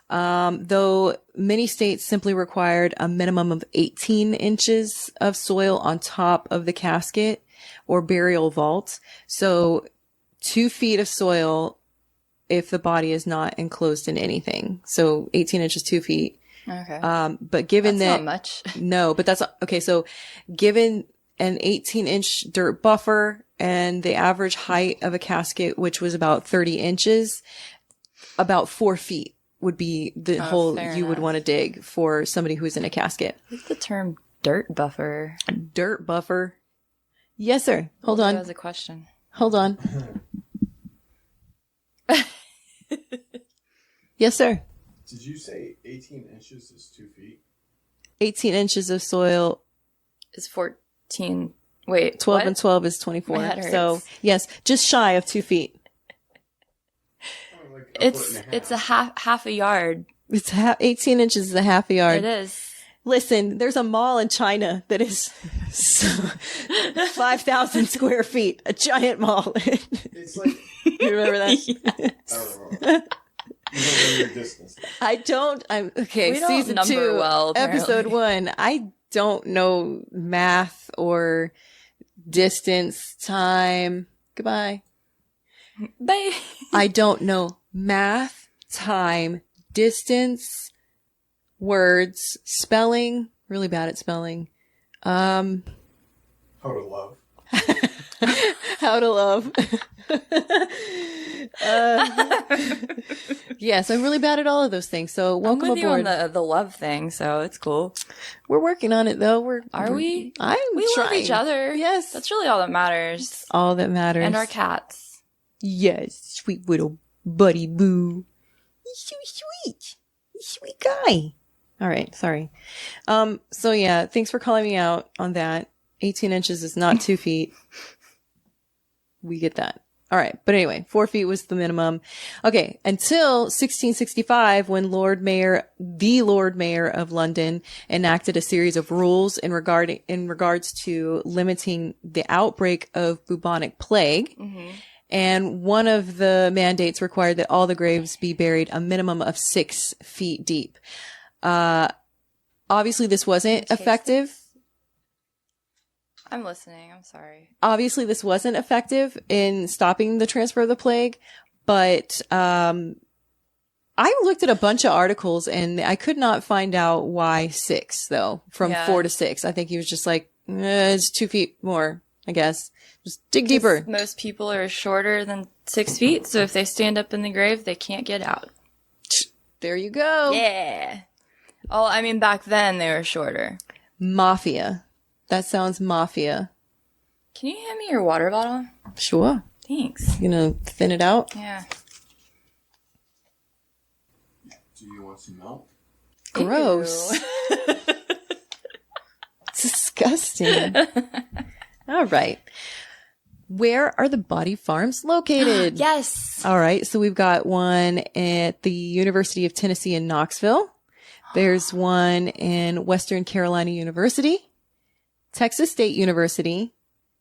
though many states simply required a minimum of 18 inches of soil on top of the casket or burial vault. So 2 feet of soil if the body is not enclosed in anything. So 18 inches, 2 feet. Okay. But given That's that, not much. no, but that's okay. So given an 18-inch dirt buffer and the average height of a casket, which was about 30 inches, about 4 feet would be the hole fair you would enough. want to dig for somebody who's in a casket. I like the term dirt buffer. Dirt buffer. Yes, sir. Hold That on. was a question. Hold on. Yes, sir. Did you say 18 inches is 2 feet? 18 inches of soil, Is 14. Wait, 12 what? and 12 is 24. My head hurts. So, yes, just shy of 2 feet. Oh, like a foot and It's a half a yard. It's 18 inches is a half a yard. It is. Listen, there's a mall in China that is 5,000 square feet, a giant mall. It's like, You remember that? I don't know. You don't know your distance. I'm okay. We don't Season number 2, well, apparently. episode 1. I don't know math or distance, time. Goodbye. Bye. I don't know math, time, distance, words, spelling. Really bad at spelling. How to love. How to love. Yes, I'm really bad at all of those things. So welcome I'm with aboard. you on the love thing, so it's cool. We're working on it though. Are we? I'm We trying. love each other. Yes. That's really all that matters. All that matters. And our cats. Yes, sweet little buddy boo. He's so sweet. He's a sweet guy. All right, sorry. So yeah, thanks for calling me out on that. 18 inches is not 2 feet. We get that. All right. But anyway, 4 feet was the minimum. Okay. Until 1665, when the Lord Mayor of London enacted a series of rules in regards to limiting the outbreak of bubonic plague. Mm-hmm. And one of the mandates required that all the graves be buried a minimum of 6 feet deep. Obviously this wasn't effective. I'm listening. I'm sorry. Obviously this wasn't effective in stopping the transfer of the plague, but I looked at a bunch of articles and I could not find out why 6 though, from 4 to 6. I think he was just like, it's 2 feet more, I guess. Just dig deeper. Most people are shorter than 6 feet, so if they stand up in the grave, they can't get out. There you go. Yeah. Oh, I mean, back then they were shorter. Mafia. That sounds mafia. Can you hand me your water bottle? Sure. Thanks. You know, thin it out. Yeah. Do you want some milk? Gross. Ew. Disgusting. All right. Where are the body farms located? Yes. All right. So we've got one at the University of Tennessee in Knoxville. There's one in Western Carolina University, Texas State University,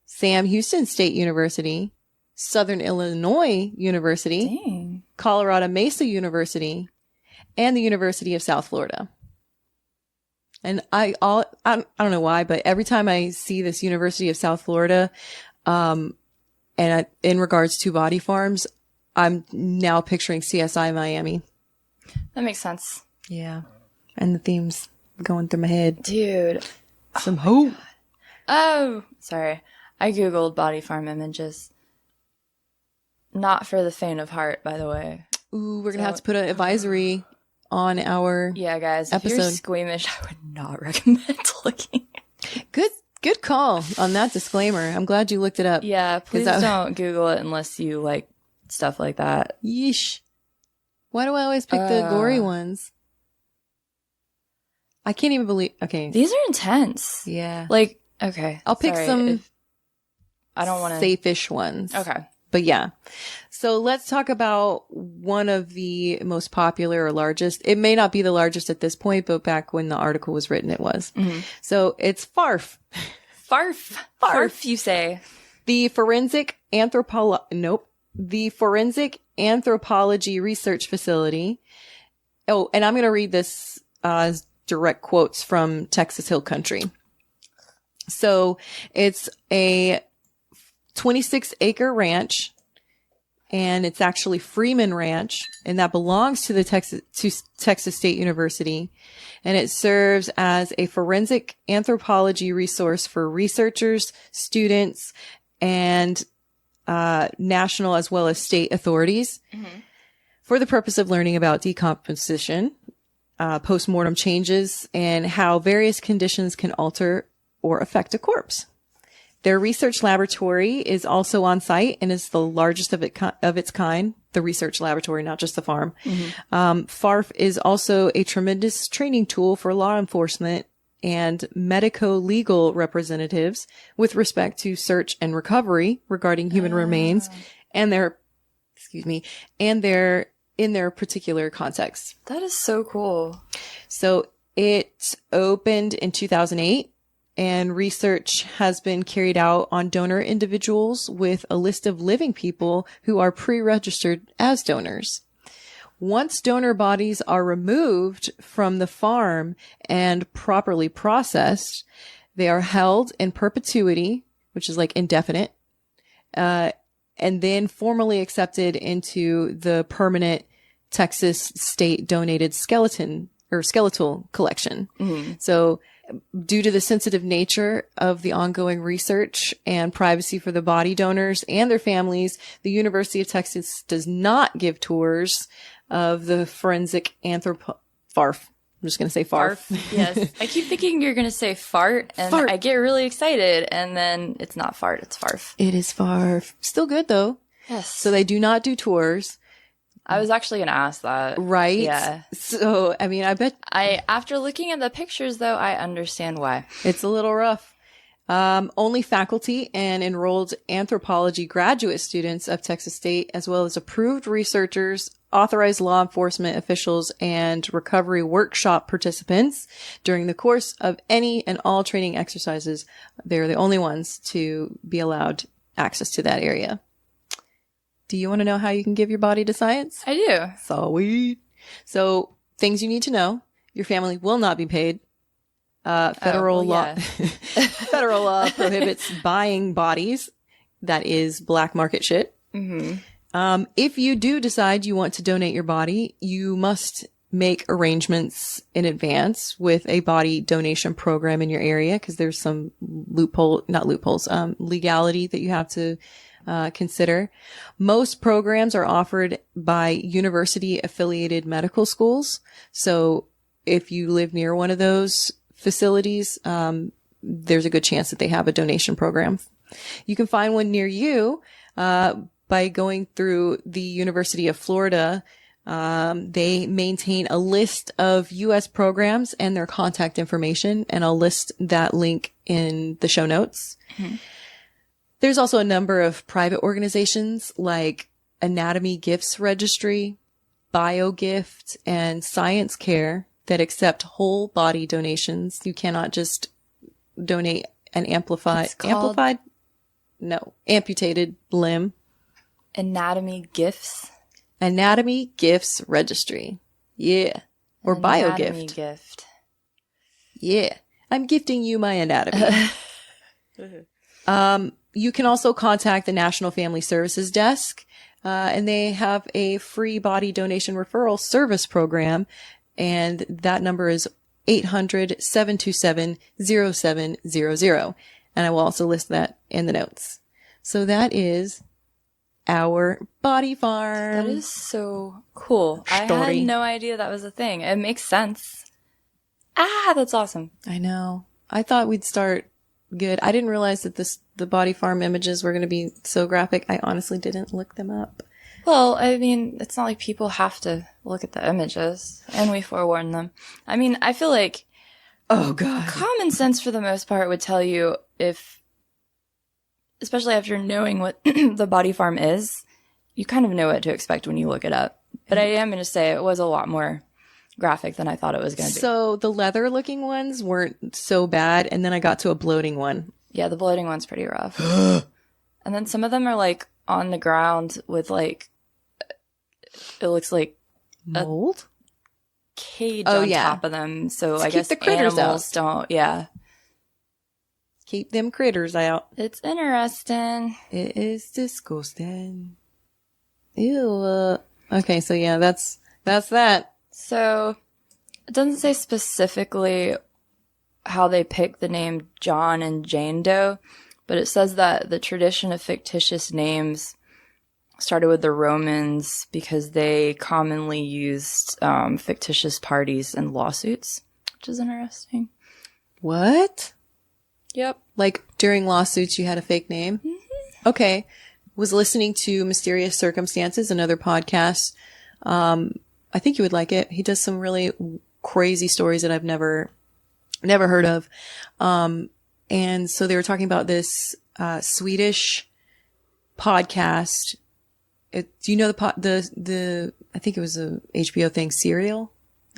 Sam Houston State University, Southern Illinois University, Dang. Colorado Mesa University, and the University of South Florida. And I don't know why, but every time I see this University of South Florida, in regards to body farms, I'm now picturing CSI Miami. That makes sense. Yeah. And the themes going through my head. Dude. Some hope. Oh, sorry. I Googled body farm images. Not for the faint of heart, by the way. Ooh, we're going to have to put an advisory on our Yeah, guys. If you're episode. squeamish, I would not recommend looking. Good call on that disclaimer. I'm glad you looked it up. Yeah, please that- don't Google it unless you like stuff like that. Yeesh. Why do I always pick the gory ones? I can't even believe. Okay. These are intense. Yeah. Like, okay. I'll pick sorry, some I don't want to. safe-ish ones. Okay. But yeah. So let's talk about one of the most popular or largest. It may not be the largest at this point, but back when the article was written, it was. Mm-hmm. So it's FARF. Farf. Farf, you say. The Forensic Anthropology Research Facility. Oh, and I'm going to read this as direct quotes from Texas Hill Country. So it's a 26-acre ranch and it's actually Freeman Ranch, and that belongs to the Texas State University, and it serves as a forensic anthropology resource for researchers, students, and national as well as state authorities for the purpose of learning about decomposition, post-mortem changes, and how various conditions can alter or affect a corpse. Their research laboratory is also on site and is the largest of its kind, the research laboratory, not just the farm. FARF is also a tremendous training tool for law enforcement and medico-legal representatives with respect to search and recovery regarding human remains and in their particular context. That is so cool. So it opened in 2008. And research has been carried out on donor individuals with a list of living people who are pre-registered as donors. Once donor bodies are removed from the farm and properly processed, they are held in perpetuity, which is like indefinite, and then formally accepted into the permanent Texas state donated skeletal collection. So, due to the sensitive nature of the ongoing research and privacy for the body donors and their families, the University of Texas does not give tours of the forensic FARF. I'm just going to say FARF. Yes. I keep thinking you're going to say fart, and Fart. I get really excited, and then it's not fart, it's FARF. It is FARF. Still good though. Yes. So they do not do tours. I was actually going to ask that. Right? Yeah. So, I mean, I bet After looking at the pictures, though, I understand why. it's a little rough. Only faculty and enrolled anthropology graduate students of Texas State, as well as approved researchers, authorized law enforcement officials, and recovery workshop participants during the course of any and all training exercises. They're the only ones to be allowed access to that area. Do you want to know how you can give your body to science? I do. Sweet. So, things you need to know. Your family will not be paid. Federal law prohibits buying bodies. That is black market shit. If you do decide you want to donate your body, you must make arrangements in advance with a body donation program in your area, because there's some legality that you have to consider. Most programs are offered by university affiliated medical schools. So if you live near one of those facilities, there's a good chance that they have a donation program. You can find one near you, by going through the University of Florida. They maintain a list of U.S. programs and their contact information, and I'll list that link in the show notes. There's also a number of private organizations like Anatomy Gifts Registry, BioGift, and Science Care that accept whole body donations. You cannot just donate an amputated limb. Anatomy Gifts. Anatomy Gifts Registry. Yeah. Or Anatomy BioGift. Gift. Yeah. I'm gifting you my anatomy. You can also contact the National Family Services Desk, and they have a free body donation referral service program, and that number is 800-727-0700. And I will also list that in the notes. So that is our body farm. That is so cool. I Story. had no idea that was a thing. It makes sense. That's awesome. I know. I thought we'd start good. I didn't realize that the body farm images were going to be so graphic. I honestly didn't look them up. Well, I mean, it's not like people have to look at the images, and we forewarn them. I mean, I feel like Oh, God. common sense for the most part would tell you especially after knowing what the body farm is, you kind of know what to expect when you look it up. But I am going to say it was a lot more graphic than I thought it was going to be. So the leather looking ones weren't so bad. And then I got to a bloating one. Yeah, the bloating one's pretty rough. And then some of them are like on the ground with like, it looks like Mold? cage Oh, on yeah. top of them. So Let's I keep guess the critters animals out. don't. Yeah. Keep them critters out. It's interesting. It is disgusting. Ew. Okay, so yeah, that's that. So it doesn't say specifically how they picked the name John and Jane Doe, but it says that the tradition of fictitious names started with the Romans because they commonly used fictitious parties and lawsuits, which is interesting. What? Yep. Like during lawsuits, you had a fake name? Mm-hmm. Okay. Was listening to Mysterious Circumstances, another podcast. I think you would like it. He does some really crazy stories that I've never heard of. And so they were talking about this Swedish podcast. Do you know the I think it was a HBO thing, Serial?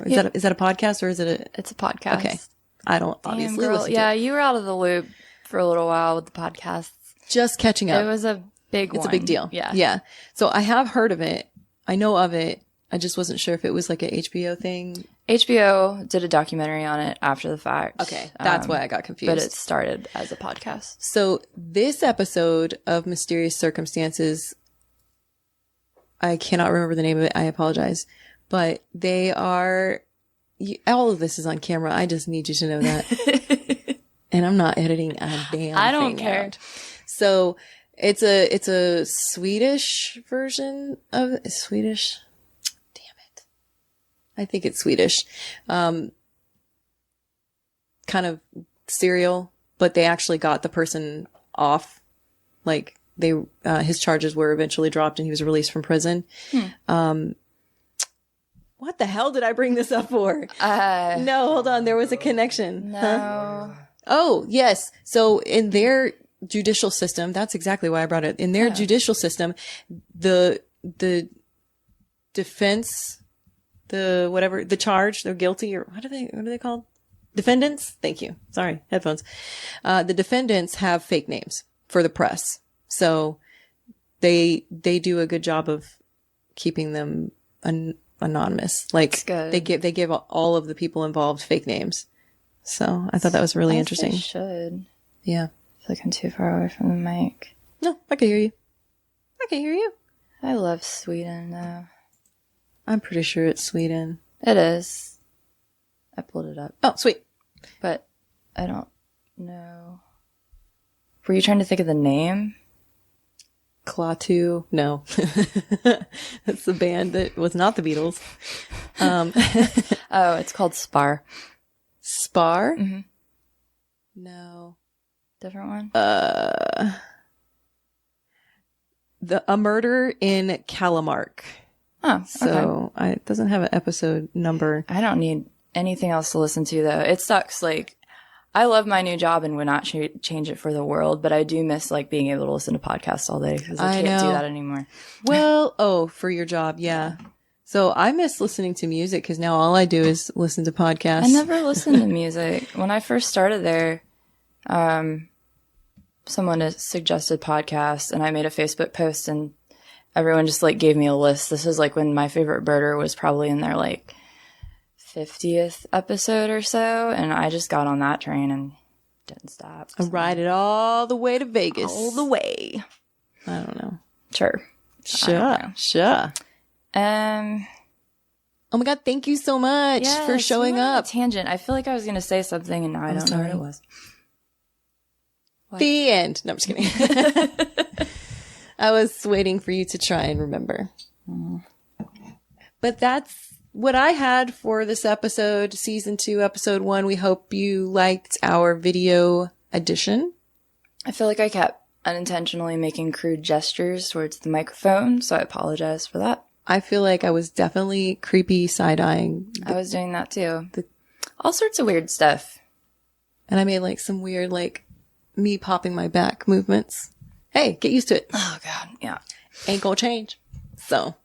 Is that a podcast or is it It's a podcast. Okay. I don't Damn, obviously girl. listen Yeah, to it. you were out of the loop for a little while with the podcasts. Just catching up. It was a big one. It's a big deal. Yeah. Yeah. So I have heard of it. I know of it. I just wasn't sure if it was like an HBO thing. HBO did a documentary on it after the fact. Okay. That's why I got confused. But it started as a podcast. So this episode of Mysterious Circumstances, I cannot remember the name of it. I apologize. But they are, all of this is on camera. I just need you to know that. And I'm not editing a damn I don't thing care. out. So it's a Swedish version of Swedish. Damn it. I think it's Swedish. Kind of serial, but they actually got the person off. Like they, his charges were eventually dropped and he was released from prison. What the hell did I bring this up for? No, hold on. There was a connection. No. Huh? Oh, yes. So in their judicial system, that's exactly why I brought it. In their judicial system, the defense, the charge, they're guilty, or what are they called? Defendants? Thank you. Sorry, headphones. The defendants have fake names for the press. So they do a good job of keeping them anonymous. Like they give all of the people involved fake names. So I thought that was really interesting. I should. Yeah. I feel like I'm too far away from the mic. No, I can hear you. I can hear you. I love Sweden, though. I'm pretty sure it's Sweden. It is. I pulled it up. Oh, sweet. But I don't know. Were you trying to think of the name? Klaatu. No. That's the band that was not the Beatles. Oh, it's called Spar. Spar? Mm-hmm. No. Different one? A Murder in Calamark. Oh, okay. So it doesn't have an episode number. I don't need anything else to listen to, though. It sucks. Like, I love my new job and would not change it for the world, but I do miss, like, being able to listen to podcasts all day because I can't do that anymore. Well, for your job, yeah. So I miss listening to music because now all I do is listen to podcasts. I never listened to music. When I first started there, someone had suggested podcasts and I made a Facebook post and everyone just like gave me a list. This was like when My Favorite Birder was probably in their like 50th episode or so. And I just got on that train and didn't stop. I ride it all the way to Vegas. All the way. I don't know. Sure. Sure. Oh my God, thank you so much for showing up. Tangent. I feel like I was going to say something and now I don't know what it was. What? The end. No, I'm just kidding. I was waiting for you to try and remember. But that's what I had for this episode, season 2, episode 1. We hope you liked our video edition. I feel like I kept unintentionally making crude gestures towards the microphone, so I apologize for that. I feel like I was definitely creepy side-eyeing. I was doing that too. All sorts of weird stuff. And I made like some weird, like, me popping my back movements. Hey, get used to it. Oh, God. Yeah. Ain't gonna change. So,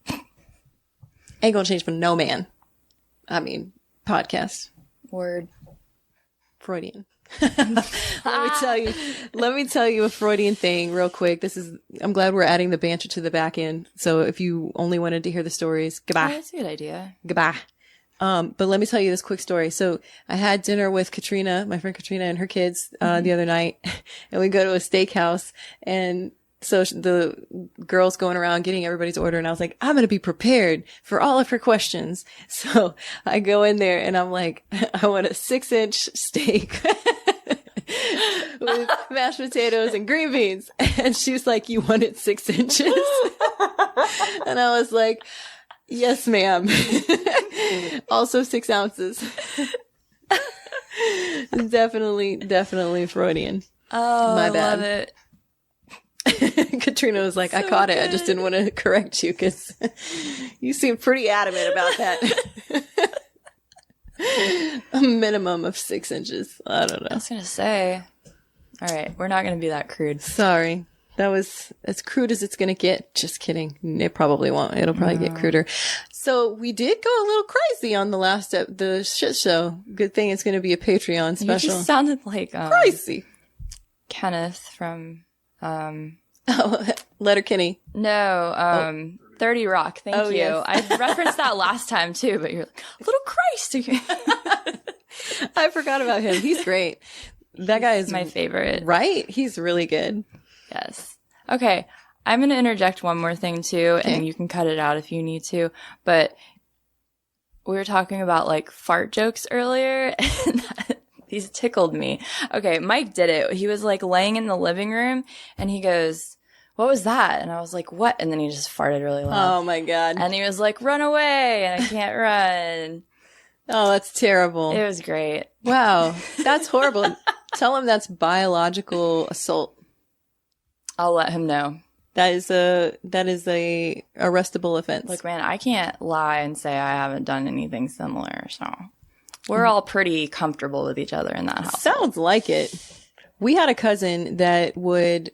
ain't gonna change for no man. I mean, podcast. Word. Freudian. Let me tell you a Freudian thing real quick. I'm glad we're adding the banter to the back end. So if you only wanted to hear the stories, goodbye. Oh, that's a good idea. Goodbye. But let me tell you this quick story. So I had dinner with Katrina, my friend Katrina and her kids, the other night, and we go to a steakhouse and So the girl's going around getting everybody's order, and I was like, I'm going to be prepared for all of her questions. So I go in there and I'm like, I want a 6-inch steak with mashed potatoes and green beans. And she's like, you want it 6 inches? And I was like, yes, ma'am. Also 6 ounces. Definitely Freudian. Oh, My I bad. love it. Katrina was like, I caught it. I just didn't want to correct you because you seem pretty adamant about that. A minimum of 6 inches. I don't I know. was going to say, all right, we're not going to be that crude. Sorry. That was as crude as it's going to get. Just kidding. It probably won't. It'll probably get cruder. So we did go a little crazy on the shit show. Good thing it's going to be a Patreon You special. just sounded like Crazy. Kenneth from... Oh, Letterkenny. No, 30 Rock. Thank Oh, you. yes. I referenced that last time too, but you're like, little Christ. I forgot about him. He's great. That guy is My favorite. right. He's really good. Yes. Okay. I'm going to interject one more thing too, and you can cut it out if you need to. But we were talking about like fart jokes earlier, and these tickled me. Okay. Mike did it. He was like laying in the living room and he goes, what was that? And I was like, what? And then he just farted really loud. Oh my God. And he was like, run away. And I can't run. Oh, that's terrible. It was great. Wow. That's horrible. Tell him that's biological assault. I'll let him know. That is a arrestable offense. Look, man, I can't lie and say I haven't done anything similar. So we're all pretty comfortable with each other in that house. Sounds like it. We had a cousin that would,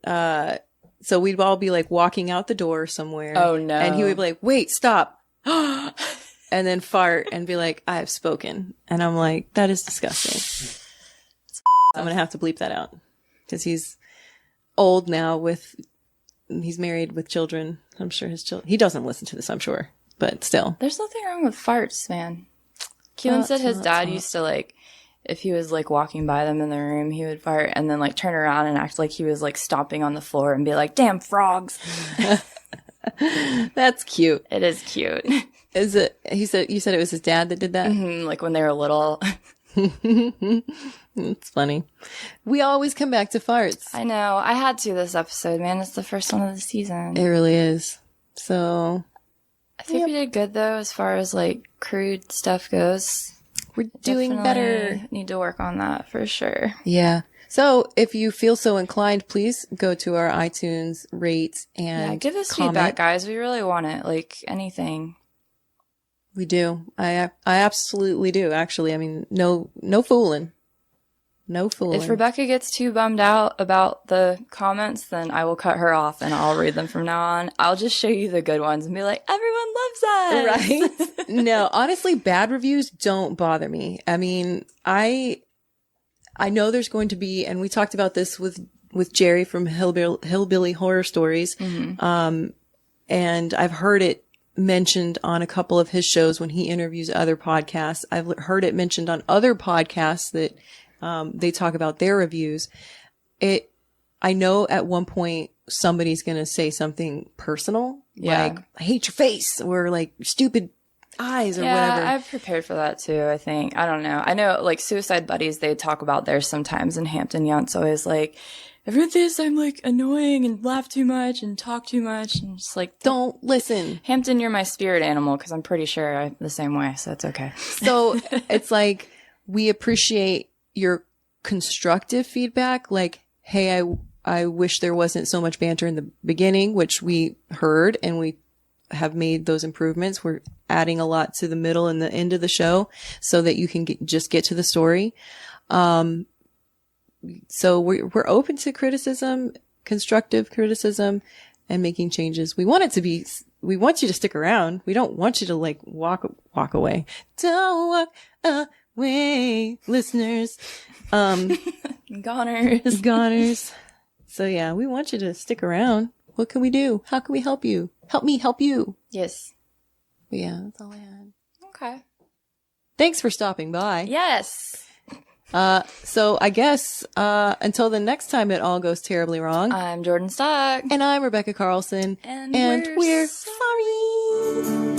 so we'd all be like walking out the door somewhere. Oh, no. And he would be like, wait, stop. And then fart and be like, I have spoken. And I'm like, that is disgusting. I'm going to have to bleep that out because he's old now he's married with children. I'm sure his children, he doesn't listen to this, I'm sure, but still. There's nothing wrong with farts, man. Keelan said his dad used to like, if he was like walking by them in the room, he would fart and then like turn around and act like he was like stomping on the floor and be like, damn frogs. That's cute. It is cute. Is it, you said it was his dad that did that? Like when they were little. It's funny. We always come back to farts. I know. I had to this episode, man. It's the first one of the season. It really is. So I think we did good though, as far as like crude stuff goes. we're doing better. Definitely need to work on that for sure. Yeah. So if you feel so inclined, please go to our iTunes, rate, and Yeah, give us comment. feedback, guys. We really want it. Like anything. We do. I absolutely do. Actually, I mean, no fooling. No fooling. If Rebecca gets too bummed out about the comments, then I will cut her off and I'll read them from now on. I'll just show you the good ones and be like, everyone loves us. Right? No, honestly, bad reviews don't bother me. I mean, I know there's going to be, and we talked about this with Jerry from Hillbilly Horror Stories. Mm-hmm. And I've heard it mentioned on a couple of his shows when he interviews other podcasts. I've heard it mentioned on other podcasts that they talk about their reviews. I know at one point somebody's going to say something personal, like, I hate your face, or like stupid eyes, or whatever. I've prepared for that too, I think. I don't know. I know like Suicide Buddies, they talk about theirs sometimes, and Hampton Yount's always like, I've read this, I'm like annoying and laugh too much and talk too much. And just like, Don't listen. Hampton, you're my spirit animal, because I'm pretty sure I'm the same way, so it's okay. So it's like, we appreciate your constructive feedback. Like, hey, I wish there wasn't so much banter in the beginning, which we heard, and we have made those improvements. We're adding a lot to the middle and the end of the show so that you can just get to the story. So we're open to criticism, constructive criticism, and making changes. We want you to stick around. We don't want you to like walk away. Don't walk away, listeners. Goners. So yeah, we want you to stick around. What can we do? How can we help you? Help me help you. Yes. But yeah, that's all I had. Okay. Thanks for stopping by. Yes. So I guess, until the next time it all goes terribly wrong. I'm Jordyn Stock. And I'm Rebecca Carlson. And we're we're sorry.